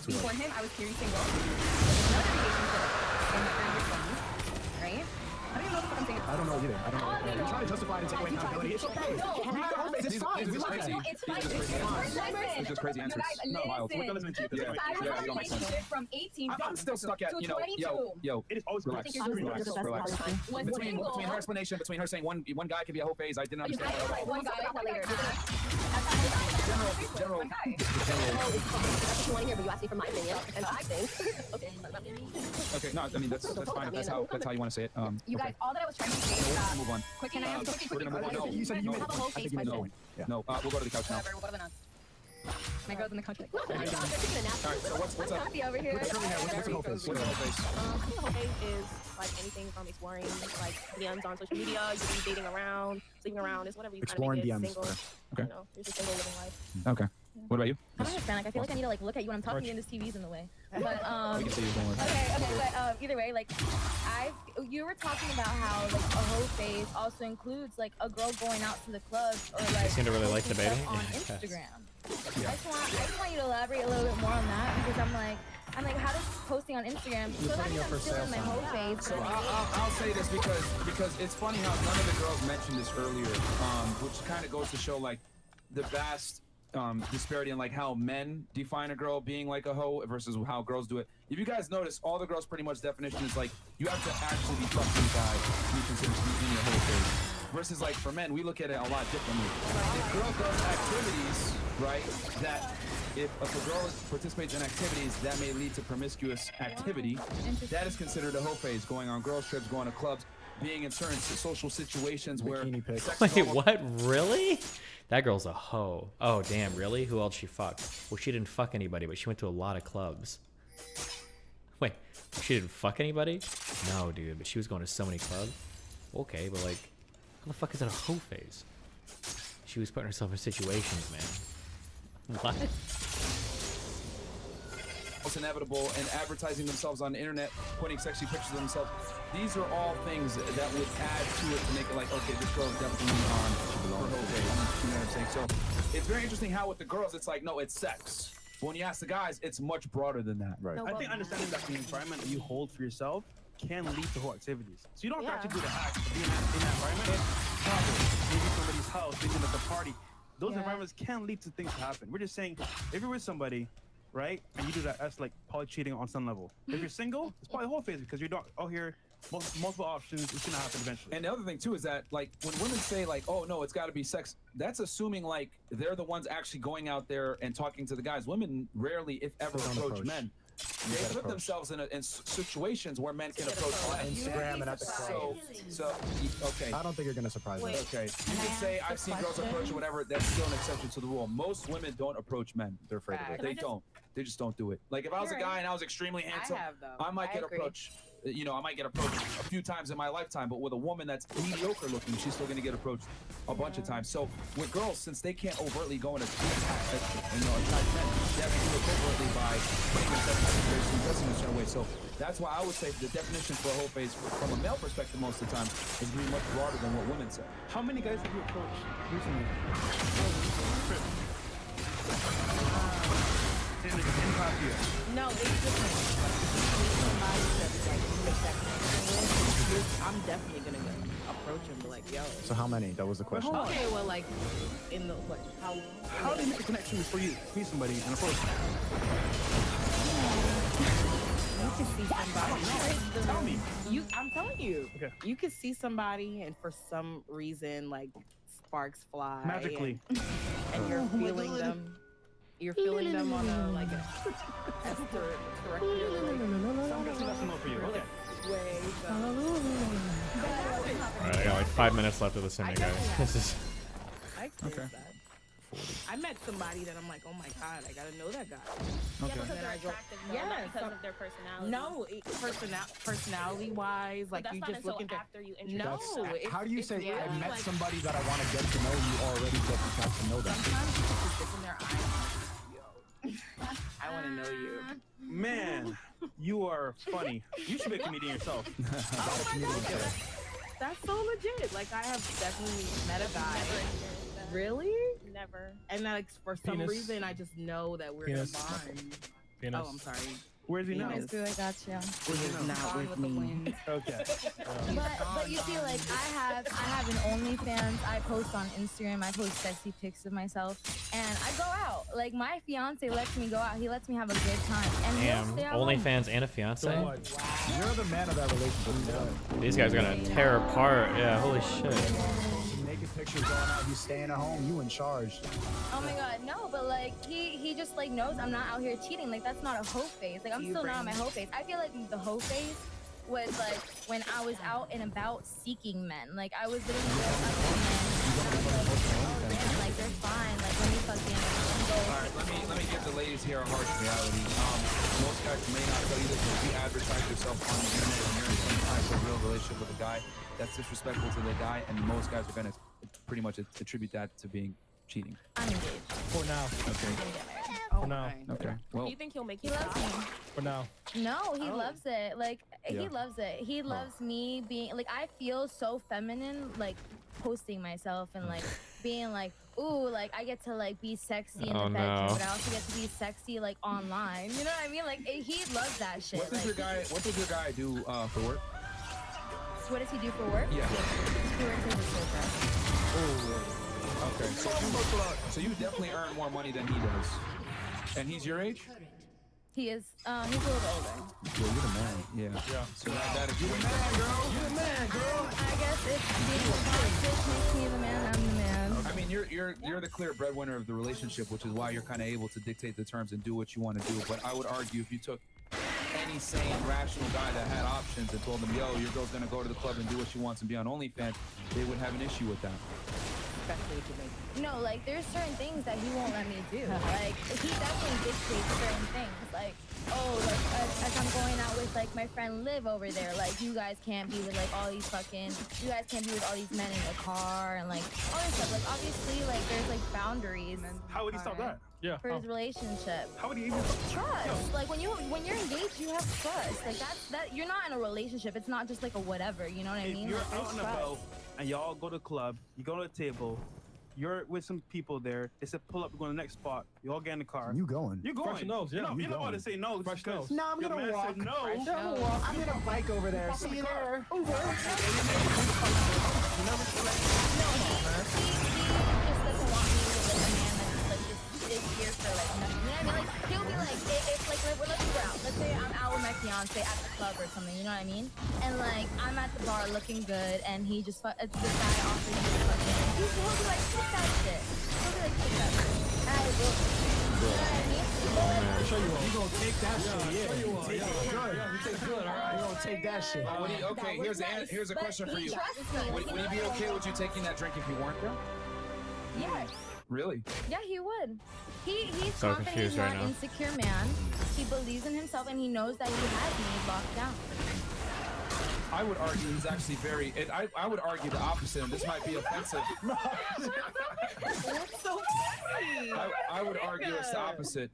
Before him, I was very single. Another relationship in my early 20s, right? I don't even know what the fuck I'm saying. I don't know either. I don't know. You're trying to justify it and take away accountability. It's okay. No, We got the whole face. It's These- fine. these We are love crazy. it. No, it's fine. These are crazy answers. These are crazy answers. You No, guys, Miles. We're done listening to you. listen. Yeah, I was yeah, in a you don't make sense. relationship from 18 I'm still stuck at, to you know, 22. yo, It is always relax, relax. relax, relax. Was Between single. her explanation, between her saying one guy could be a whole phase, I didn't You understand guys that are at all. like one guy. General. One guy. That's what you want to hear, but you asked me for my opinion, and I think. Okay. Okay, no, I mean that's fine. If that's how you want to say it. You guys, Okay. all that I was trying to say is that. Move on. Quick, can I have We're gonna move on. No, You said you made have a it. whole I think face you made the question. point. Yeah. no, we'll go to the couch now. Whatever, we'll go to the nuts. My girl's in the couch. All right, so what's up? Happy over here. What's the whole face? What's the whole face? I think the whole thing is like anything from exploring like DMs on social media, you can be dating around, sleeping around, it's whatever you Exploring kind of make it DMs. single. Okay. You know, you're just single living life. Okay. What about you? I don't understand. Like, I feel like I need to like look at you when I'm talking, and this TV's in the way. But We can see you. Don't worry. Okay, but either way, like, you were talking about how like a hoe phase also includes like a girl going out to the clubs or like seem to really like posting debating. stuff on Yeah. Instagram. I just want you to elaborate a little bit more on that because I'm like, how does posting on Instagram? So that means I'm still in my hoe phase. So I'll say this because it's funny how none of the girls mentioned this earlier, which kind of goes to show like the vast disparity in like how men define a girl being like a hoe versus how girls do it. If you guys notice, all the girls pretty much definition is like you have to actually be fucking a guy to be considered to be in your whole phase. Versus like for men, we look at it a lot differently. If girl does activities, right, that if a girl participates in activities that may lead to promiscuous activity, that is considered a hoe phase. Going on girls trips, going to clubs, being in certain social situations where sex is Wait, almost- what? Really? That girl's a hoe. Oh, damn, really? Who else she fucked? Well, she didn't fuck anybody, but she went to a lot of clubs. Wait, she didn't fuck anybody? No, dude, but she was going to so many clubs. Okay, but like, how the fuck is that a hoe phase? She was putting herself in situations, man. What? It's inevitable, and advertising themselves on the internet, putting sexy pictures of themselves. These are all things that would add to it to make it like, okay, this girl is definitely on her whole phase. You know what I'm saying? So it's very interesting how with the girls, it's like, no, it's sex. But when you ask the guys, it's much broader than that. Right. I think understanding that the environment that you hold for yourself can lead to whole activities. So you don't have to actually do the act of being in that environment. Maybe somebody's house, maybe at the party. Those environments can lead to things to happen. We're just saying, if you're with somebody, right, and you do that, that's like probably cheating on some level. If you're single, it's probably a whole phase because you're not out here, multiple options, it's gonna happen eventually. And the other thing too is that like when women say like, oh no, it's got to be sex, that's assuming like they're the ones actually going out there and talking to the guys. Women rarely, if ever, approach men. They put themselves in situations where men can approach men. Instagram and at the club. So okay. I don't think you're gonna surprise me. Okay. You can say I've seen girls approach or whatever. That's still an exception to the rule. Most women don't approach men. They're afraid of it. They don't. They just don't do it. Like if I was a guy and I was extremely handsome, I might get approached. You know, I might get approached a few times in my lifetime, but with a woman that's mediocre looking, she's still gonna get approached a bunch of times. So with girls, since they can't overtly go and attack men, they have to do it covertly by putting themselves in situations, dressing in a certain way. So that's why I would say the definition for a whole face from a male perspective most of the time is really much broader than what women say. How many guys have you approached recently? In the past year? No, it's different. Somebody that like you make that connection with, I'm definitely gonna approach him, be like, yo. So how many? That was the question. Okay, well, like in the what? How do you make a connection for you? Meet somebody and approach them. You can see somebody. Tell me. I'm telling you. Okay. You can see somebody, and for some reason, like sparks fly. Magically. And you're feeling them. You're feeling them on a like a That's enough for you. Okay. way. Alright, I got like 5 minutes left of the sim, guys. This is I experienced that. I met somebody that I'm like, oh my god, I gotta know that guy. Yeah, because they're attractive, though, not because of their personality. No, personality-wise, like that's you not just look until at. after you No, introduce. How do you it's say I really met like, somebody that I want to get to know you already just got to know them? Sometimes you just look in their eyes. Yo, I want to know you. Man, you are funny. You should be a comedian yourself. Oh my god, that's so legit. Like I have definitely met a guy. Really? Never. And like for some Penis. reason, I just know that we're Penis. gonna bond. Penis. Oh, I'm sorry. Where's he now? Penis. I gotcha. It is not with me. Okay. But you see, like I have an OnlyFans. I post on Instagram. I post sexy pics of myself, and I go out. Like my fiance lets me go out. He lets me have a good time. And he'll damn. stay at home. OnlyFans and a fiance. You're the man of that relationship. These guys are gonna tear apart. Yeah, holy shit. Naked pictures going out. You staying at home. You in charge. Oh my god, no, but like he just like knows I'm not out here cheating. Like that's not a hoe phase. Like I'm still not on my hoe phase. I feel like the hoe phase was like when I was out and about seeking men. Like I was literally going up to men and I was like, oh damn, like they're fine. Like let me fucking go. All right, let me give the ladies here a harsh reality. Most guys may not tell you this, but if you advertise yourself on the internet and you're in some type of real relationship with a guy, that's disrespectful to the guy, and most guys are gonna pretty much attribute that to being cheating. I'm engaged. For now. Okay. For now. Okay. Well, Do you think he'll make He you loves stop? me. For now. No, he loves it. Like Yeah. he loves it. He loves me being like I feel so feminine, like posting myself and like being like, ooh, like I get to like be sexy in Oh, the bedroom, no. but I also get to be sexy like online. You know what I mean? Like he loves that shit. what does your guy do for work? What does he do for work? Yeah. He works as a soldier. Oh. Okay. So you definitely earn more money than he does. And he's your age? He is he's a little older. Yeah, you're the man. Yeah. So that is you the man, girl. You're the man, girl. I guess if being a bitch makes me the man, I'm the man. I mean, you're the clear breadwinner of the relationship, which is why you're kind of able to dictate the terms and do what you want to do. But I would argue if you took any sane, rational guy that had options and told them, yo, your girl's gonna go to the club and do what she wants and be on OnlyFans, they would have an issue with that. Especially to me. No, like there's certain things that he won't let me do. Like he definitely dictates certain things. Like, oh, like as I'm going out with like my friend Liv over there, like you guys can't be with like all these you guys can't be with all these men in the car and like all this stuff. Like obviously, like there's like boundaries. How would he stop that? Yeah. For his relationship. How would he even Trust. Like when you're engaged, you have trust. Like that you're not in a relationship. It's not just like a whatever. You know what I mean? If you're Like, out there's and trust. about and y'all go to the club, you go to the table, you're with some people there. They said pull up, we're going to the next spot. You all get in the car. You going? You're going. Fresh nose, yeah. You know how to say no. Fresh nose. No, I'm Your gonna man walk. said no. I'm gonna walk. I'm gonna bike over there. See you there. No, he just doesn't want me with like a man that's like just is here for like nothing. You know what I mean? Like he'll be like, it's like let's go out. Let's say I'm out with my fiance at the club or something. You know what I mean? And like I'm at the bar looking good, and he just this guy offers me fucking. He'll be like, take that shit. He'll be like, take that shit. And I will. You know what I mean? Show you you gonna take that shit? Yeah. you will. Take Yeah. it good. Yeah, you take good, all right. You gonna take that shit? Would he, okay, here's a question for you. Would he be okay with you taking that drink if you weren't there? Yes. Really? Yeah, he would. He's So confident. confused He's right not now. insecure man. He believes in himself, and he knows that he has me locked down. I would argue he's actually very. I would argue the opposite, and this might be offensive. That's so funny. I would argue it's the opposite.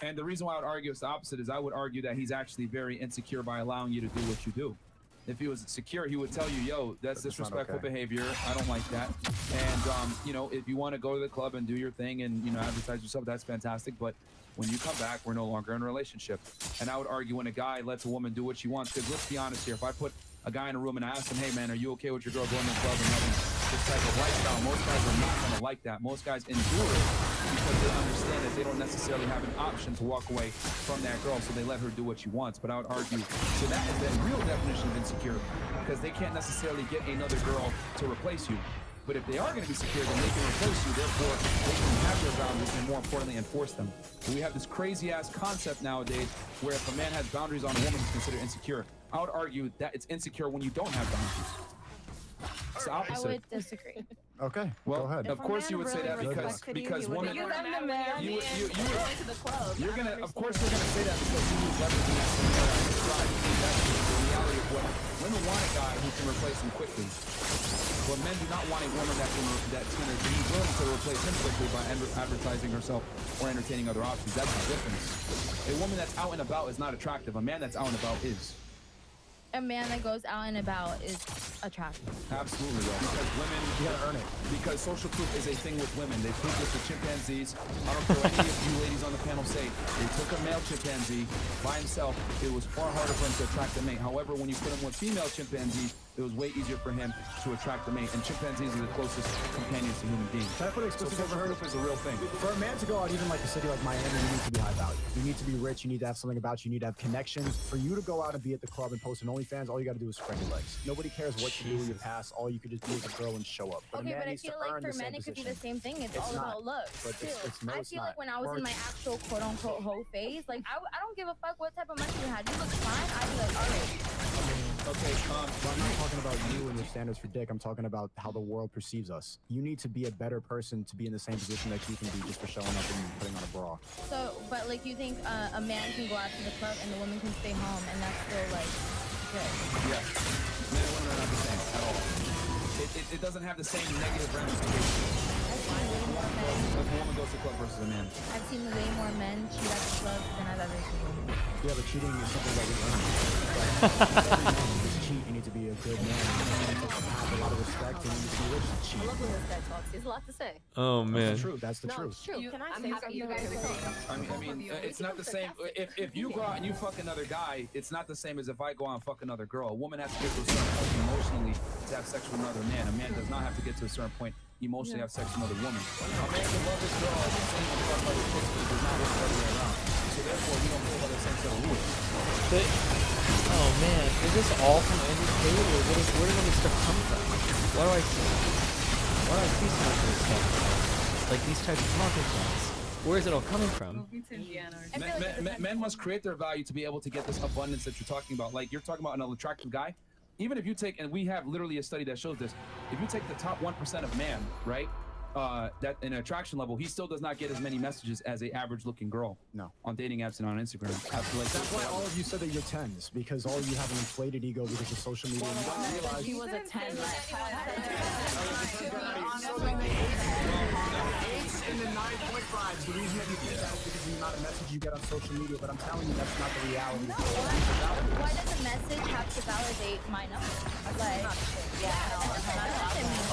And the reason why I would argue it's the opposite is I would argue that he's actually very insecure by allowing you to do what you do. If he was secure, he would tell you, yo, that's disrespectful behavior. I don't like that. And, you know, if you want to go to the club and do your thing and, you know, advertise yourself, that's fantastic. But when you come back, we're no longer in a relationship. And I would argue when a guy lets a woman do what she wants, because let's be honest here, if I put a guy in a room and I ask him, hey, man, are you okay with your girl going to the club and having this type of lifestyle? Most guys are not going to like that. Most guys endure it because they understand that they don't necessarily have an option to walk away from that girl, so they let her do what she wants. But I would argue, so that is the real definition of insecure, because they can't necessarily get another girl to replace you. But if they are going to be secure, then they can replace you. Therefore, they can have their boundaries and, more importantly, enforce them. And we have this crazy-ass concept nowadays where if a man has boundaries on a woman, it's considered insecure. I would argue that it's insecure when you don't have boundaries. It's the opposite. I would disagree. Okay, well, go ahead. of course you would say that because women, you're gonna, of course you're gonna say that because you use leverage in that scenario. That's the reality of what women want a guy who can replace them quickly. But men do not want a woman that's gonna be willing to replace him quickly by advertising herself or entertaining other options. That's the difference. A woman that's out and about is not attractive. A man that's out and about is. A man that goes out and about is attractive. Absolutely, though. Because women, you gotta earn it. Because social proof is a thing with women. They prove this with chimpanzees. I don't care what any of you ladies on the panel say. They took a male chimpanzee by himself. It was far harder for him to attract a mate. However, when you put him with female chimpanzees, it was way easier for him to attract a mate. And chimpanzees are the closest companions to human beings. Can I put So social proof is a real thing. For a man to go out, even like a city like Miami, you need to be high value. You need to be rich. You need to have something about you. You need to have connections. For you to go out and be at the club and post an OnlyFans, all you got to do is spread your legs. Nobody cares what you do with your past. All you could just be as a girl and show up. But Okay, a man but I needs feel to like earn for the men same it could be position. the same thing. It's It's all not. about looks But too. no, I it's feel not. like when I was in my actual quote unquote hoe phase, like I don't give a fuck what type of money you had. You look fine. I'd be like, all right. Okay, but I'm not talking about you and your standards for dick. I'm talking about how the world perceives us. You need to be a better person to be in the same position that you can be just for showing up and putting on a bra. So, but like you think a man can go out to the club and the woman can stay home and that's still like good? Yeah. Men and women are not the same at all. It doesn't have the same negative ramifications. I've seen way more men. If a woman goes to the club versus a man. I've seen way more men cheat at the club than I've ever seen women. Yeah, but cheating is something that we learn. Every man can just cheat. You need to be a good man. You need to have a lot of respect. You need to be rich to cheat. I love when this guy talks. He has a lot to say. Oh man. That's the truth. That's the No, truth. it's true. Can I I'm say happy you something? guys are saying. I mean, it's not the same. If you go out and you fuck another guy, it's not the same as if I go out and fuck another girl. A woman has to get to a certain point emotionally to have sex with another man. A man does not have to get to a certain point emotionally to have sex with another woman. A man can love his girl at the same time fuck other chicks, but it does not work the other way around. So therefore, we don't play by the same set of rules. But, oh man, is this all from Andrew Tate, or where did all this stuff come from? Why do I see so much of this stuff? Like these types of talking points. Where is it all coming from? Men must create their value to be able to get this abundance that you're talking about. Like you're talking about an attractive guy. Even if you take, and we have literally a study that shows this, if you take the top 1% of man, right, that in an attraction level, he still does not get as many messages as a average looking girl. No. On dating apps and on Instagram. That's why all of you said that you're 10s, because all of you have an inflated ego because of social media. You don't realize He was a 10 in the 9.5s. The reason that you think that is because of the amount of message you get on social media, but I'm telling you that's not the reality. Why does a message have to validate my number? Like, yeah,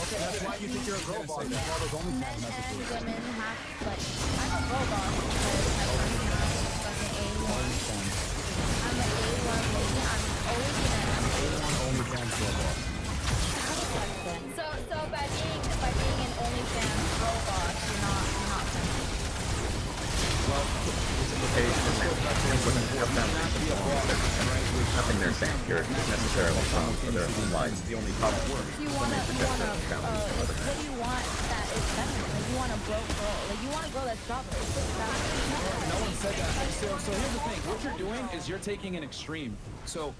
Okay, that's why you think you're a girl boss. That's why those men and women have, like, I'm a girl boss because my person is fucking A1. I'm an A1 lady. I'm always gonna have So by being an OnlyFans girl boss, you're not feminine. Well, it's a women have boundaries. There's nothing they're saying here is necessarily wrong for their own lives. The only problem is What do you want that is feminine? Like you want a broke girl. Like you want a girl that's strawberry. No one said that. So here's the thing. What you're doing is you're taking an extreme. So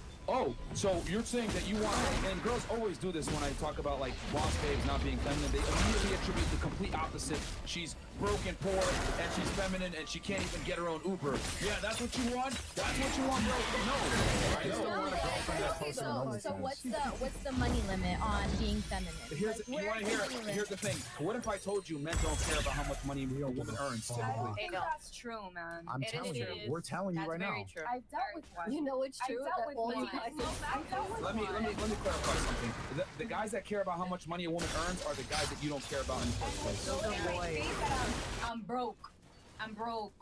you're saying that you want, and girls always do this when I talk about like boss babes not being feminine. They immediately attribute the complete opposite. She's broke and poor, and she's feminine, and she can't even get her own Uber. Yeah, that's what you want? That's what you want, bro? No. I don't want a girlfriend that's posting on OnlyFans. So what's the money limit on being feminine? Here's, Like, you where's want to the hear? money limit? Here's the thing. What if I told you men don't care about how much money a woman earns? I don't Typically? think that's true, man. I'm It is telling you, true. we're telling you That's right very now. true. I've dealt with one. You know it's true I dealt that with all one. you guys I dealt with Let me one. clarify something. The guys that care about how much money a woman earns are the guys that you don't care about in the first place. So they say that I'm broke. I'm broke.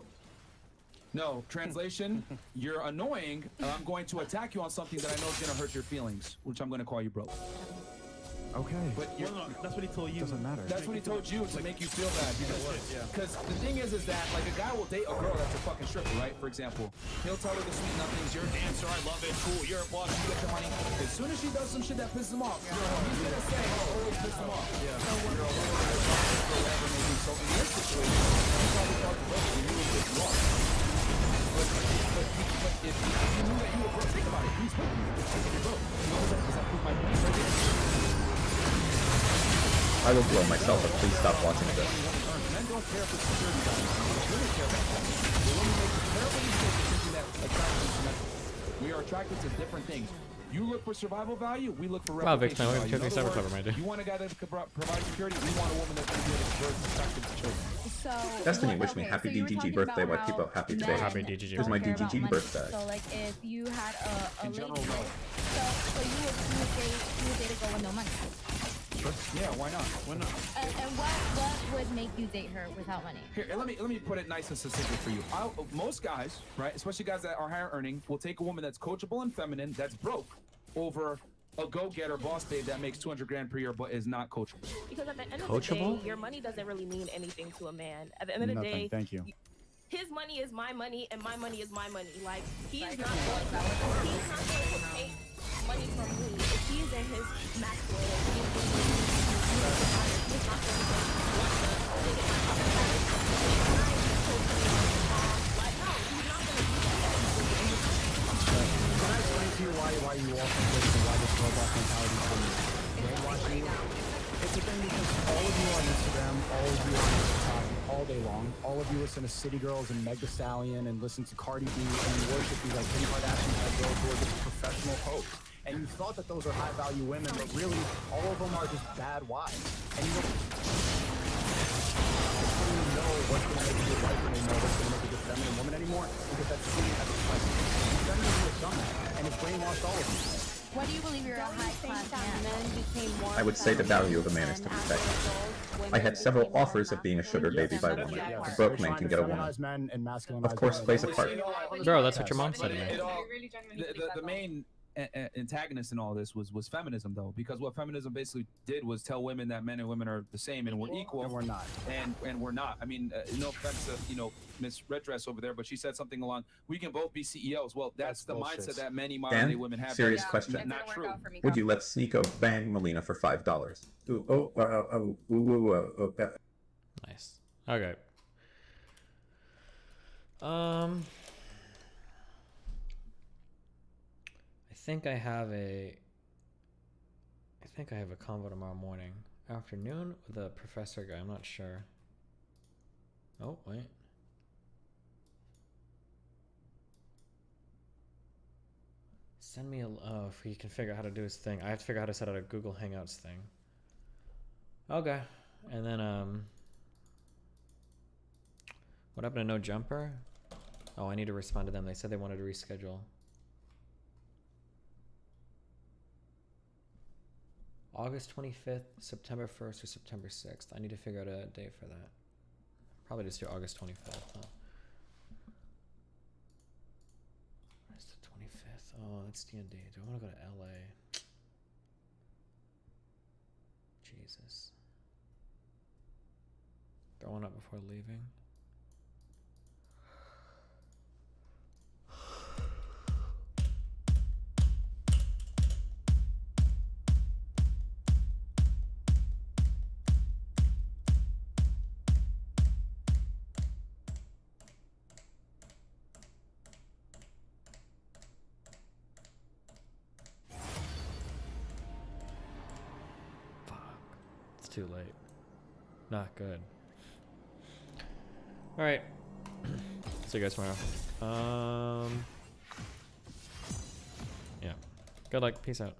No, translation, you're annoying, and I'm going to attack you on something that I know is going to hurt your feelings, which I'm going to call you broke. Okay. But Well, no, that's what he told you. Doesn't matter. that's what he told you to make you feel bad. Because the thing is that like a guy will date a girl that's a fucking stripper, right? For example, he'll tell her the sweet nothings. You're a dancer, I love it, cool. You're a boss, you get your money. As soon as she does some shit that pisses him off, he's gonna say, "Oh, always piss him off." Yeah. So you're a woman or whatever it may be. So in this situation, you probably thought the broke, you knew what you are. But if you knew that you were broke, think about it. He's with you. You're broke. Does that prove my point right there? I will blow myself up. Please stop watching this. Men don't care for security guys. Women care about that. The women make a terrible mistake of thinking that attraction is symmetrical. We are attracted to different things. You look for survival value, we look for Wow, replication Victor, value. we're In so other clever, words, my dude. you want a guy that can provide security, we want a woman that's going to be able to birth attractive to children. So Destiny wished me okay, happy so you were DGG talking birthday. about Why keep how up happy men today? Happy DGG. Here's my don't care about DGG money. birthday. So like if you had a In lady, general, no. so you would date a girl with no money. Yeah, why not? Why not? And what would make you date her without money? Here, let me put it nice and succinctly for you. Most guys, right, especially guys that are higher earning, will take a woman that's coachable and feminine, that's broke, over a go-getter boss babe that makes 200 grand per year but is not coachable. Because at the end of Coachable? the day, your money doesn't really mean anything to a man. At the end of the Nothing. day, Thank you. his money is my money and my money is my money. Like he's not going to take money from me if he's in his masculine. If he's not going to take like no, he's not going to do that. Can I explain to you why you all think this and why this robot mentality is been brainwashing you? It's a thing because all of you on Instagram, all of you on TikTok, all day long, all of you listen to City Girls and Meg Thee Stallion and listen to Cardi B and you worship these like Kim Kardashian type girls who are just professional hoes. And you thought that those are high value women, but really all of them are just bad wives. And you don't really know what's going to make a good wife anymore, what's going to make a good feminine woman anymore, because that's seen as a fight. Feminism has done that, and it's brainwashed all of you. What do you believe you're a high class man? I would say the value of a man is to protect him. I had several offers of being a sugar baby by women. A broke man can get a woman. Men and masculine Of course, plays a part. Bro, that's what your mom said to me. The main antagonist in all this was feminism, though, because what feminism basically did was tell women that men and women are the same and we're equal, and we're not, and we're not. I mean, no offense to Miss Red Dress over there, but she said something along, we can both be CEOs. Well, that's the bullshit. mindset that many modern day women have. Serious That's question. not true. Would you let Sneeko bang Melina for $5? Nice. Okay. I think I have a convo tomorrow morning. Afternoon with a professor guy, I'm not sure. Oh, wait. Send me a, oh, if he can figure out how to do his thing. I have to figure out how to set out a Google Hangouts thing. Okay. And then, what happened to No Jumper? Oh, I need to respond to them. They said they wanted to reschedule. August 25th, September 1st, or September 6th. I need to figure out a date for that. Probably just do August 25th, huh? Where's the 25th? Oh, that's D&D. Do I want to go to LA? Jesus. Throwing up before leaving. Too late. Not good. All right. See you guys tomorrow. Yeah. Good luck. Peace out.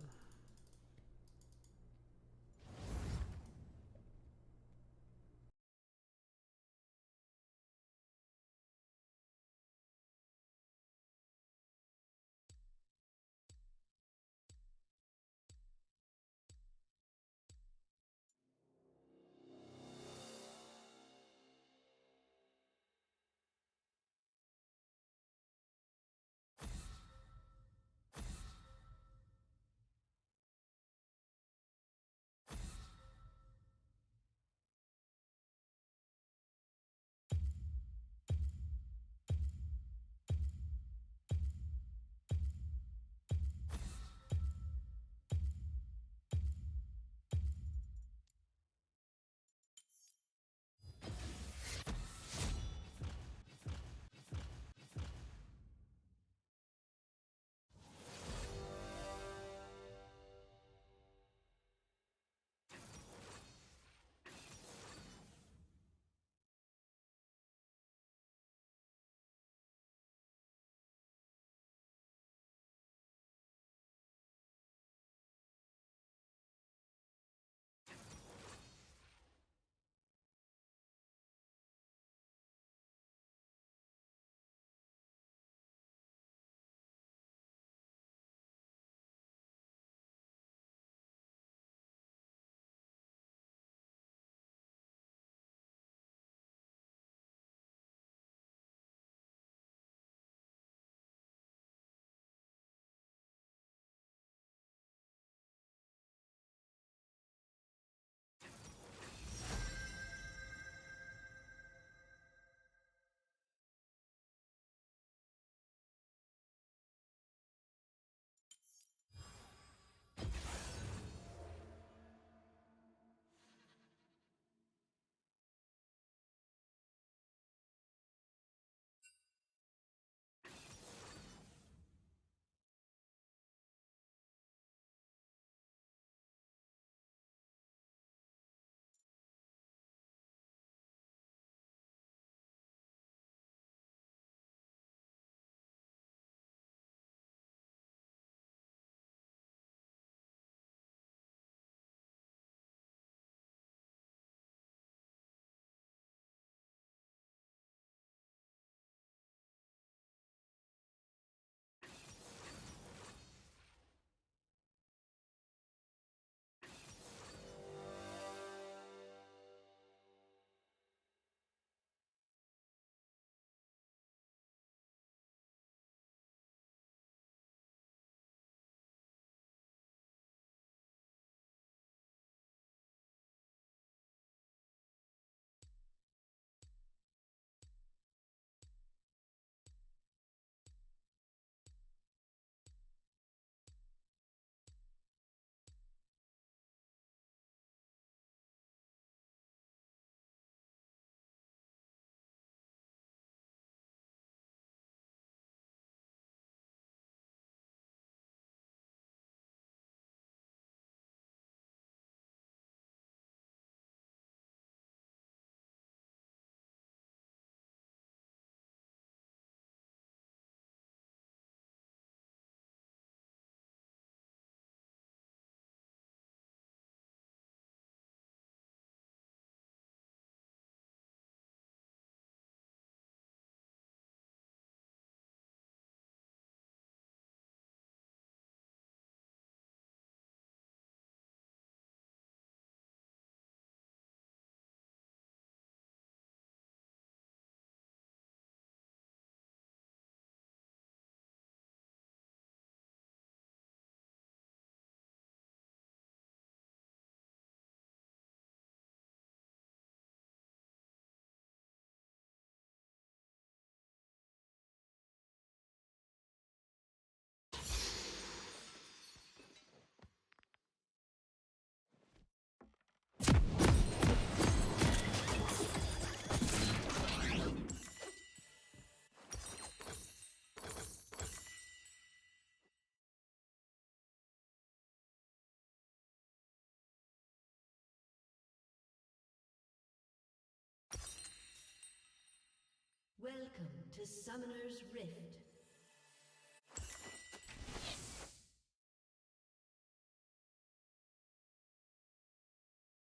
Welcome to Summoner's Rift.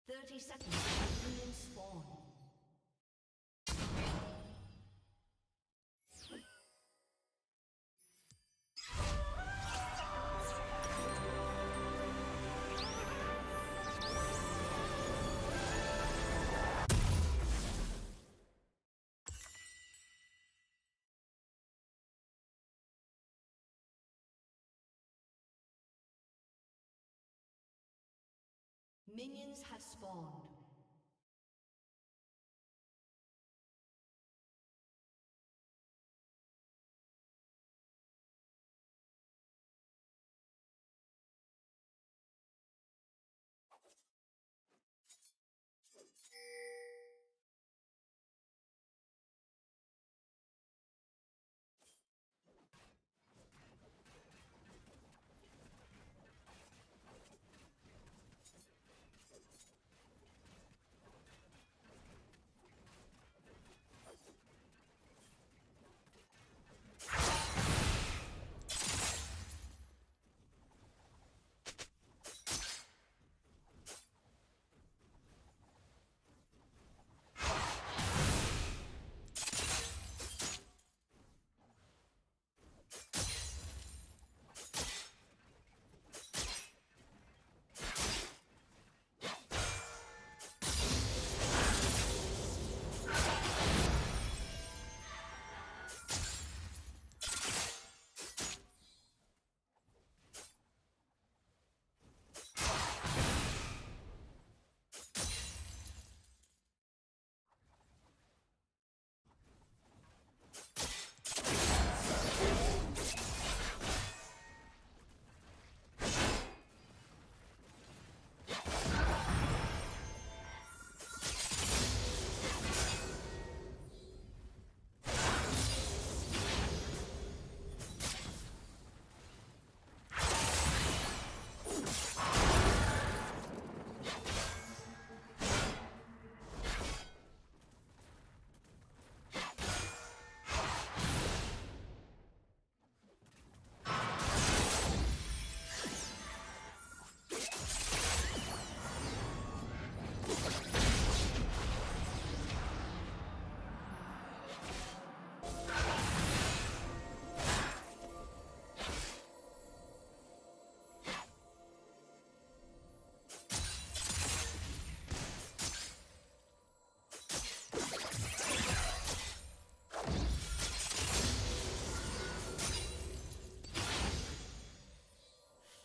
Thirty seconds to minion spawn. Minions have spawned.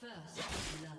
First blood.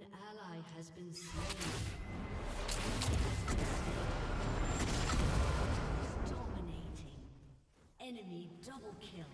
An ally has been slain. Dominating. Enemy double kill.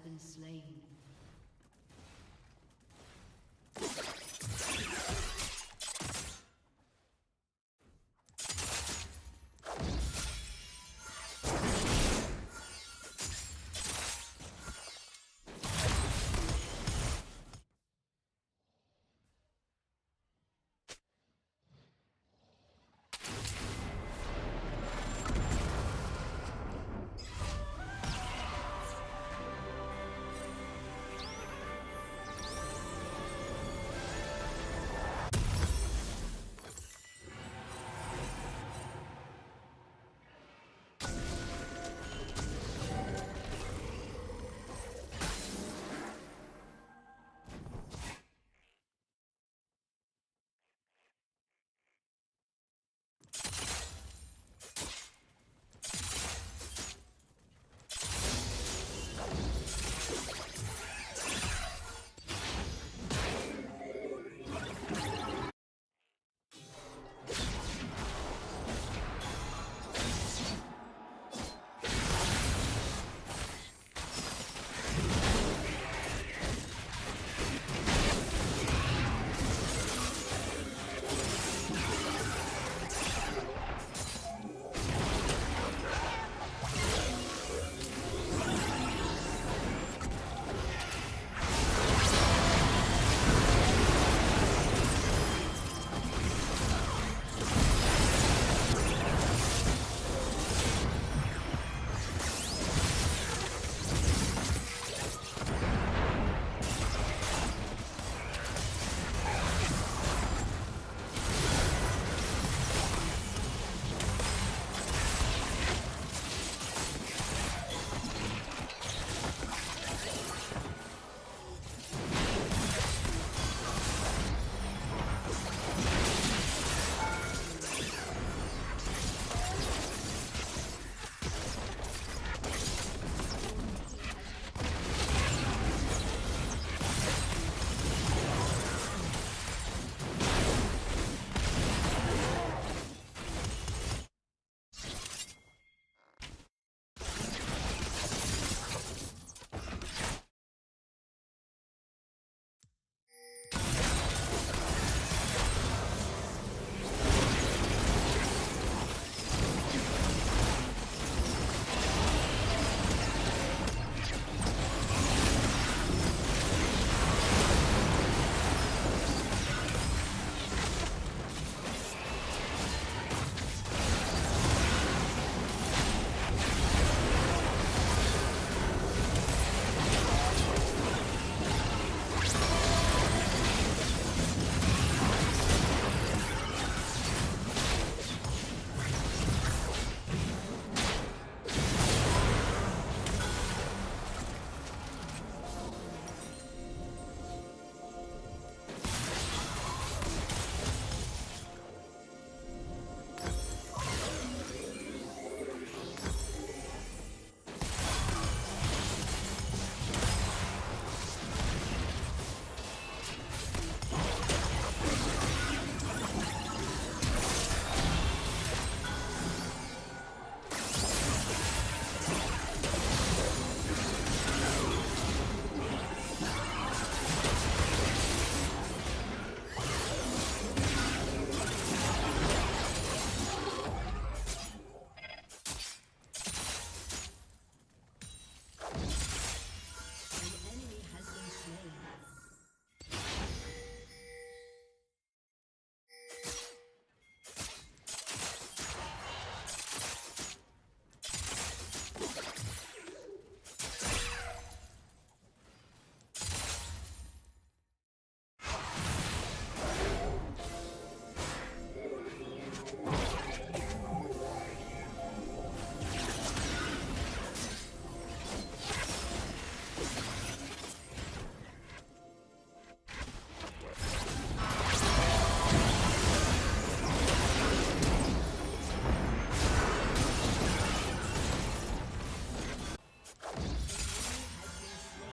been slain.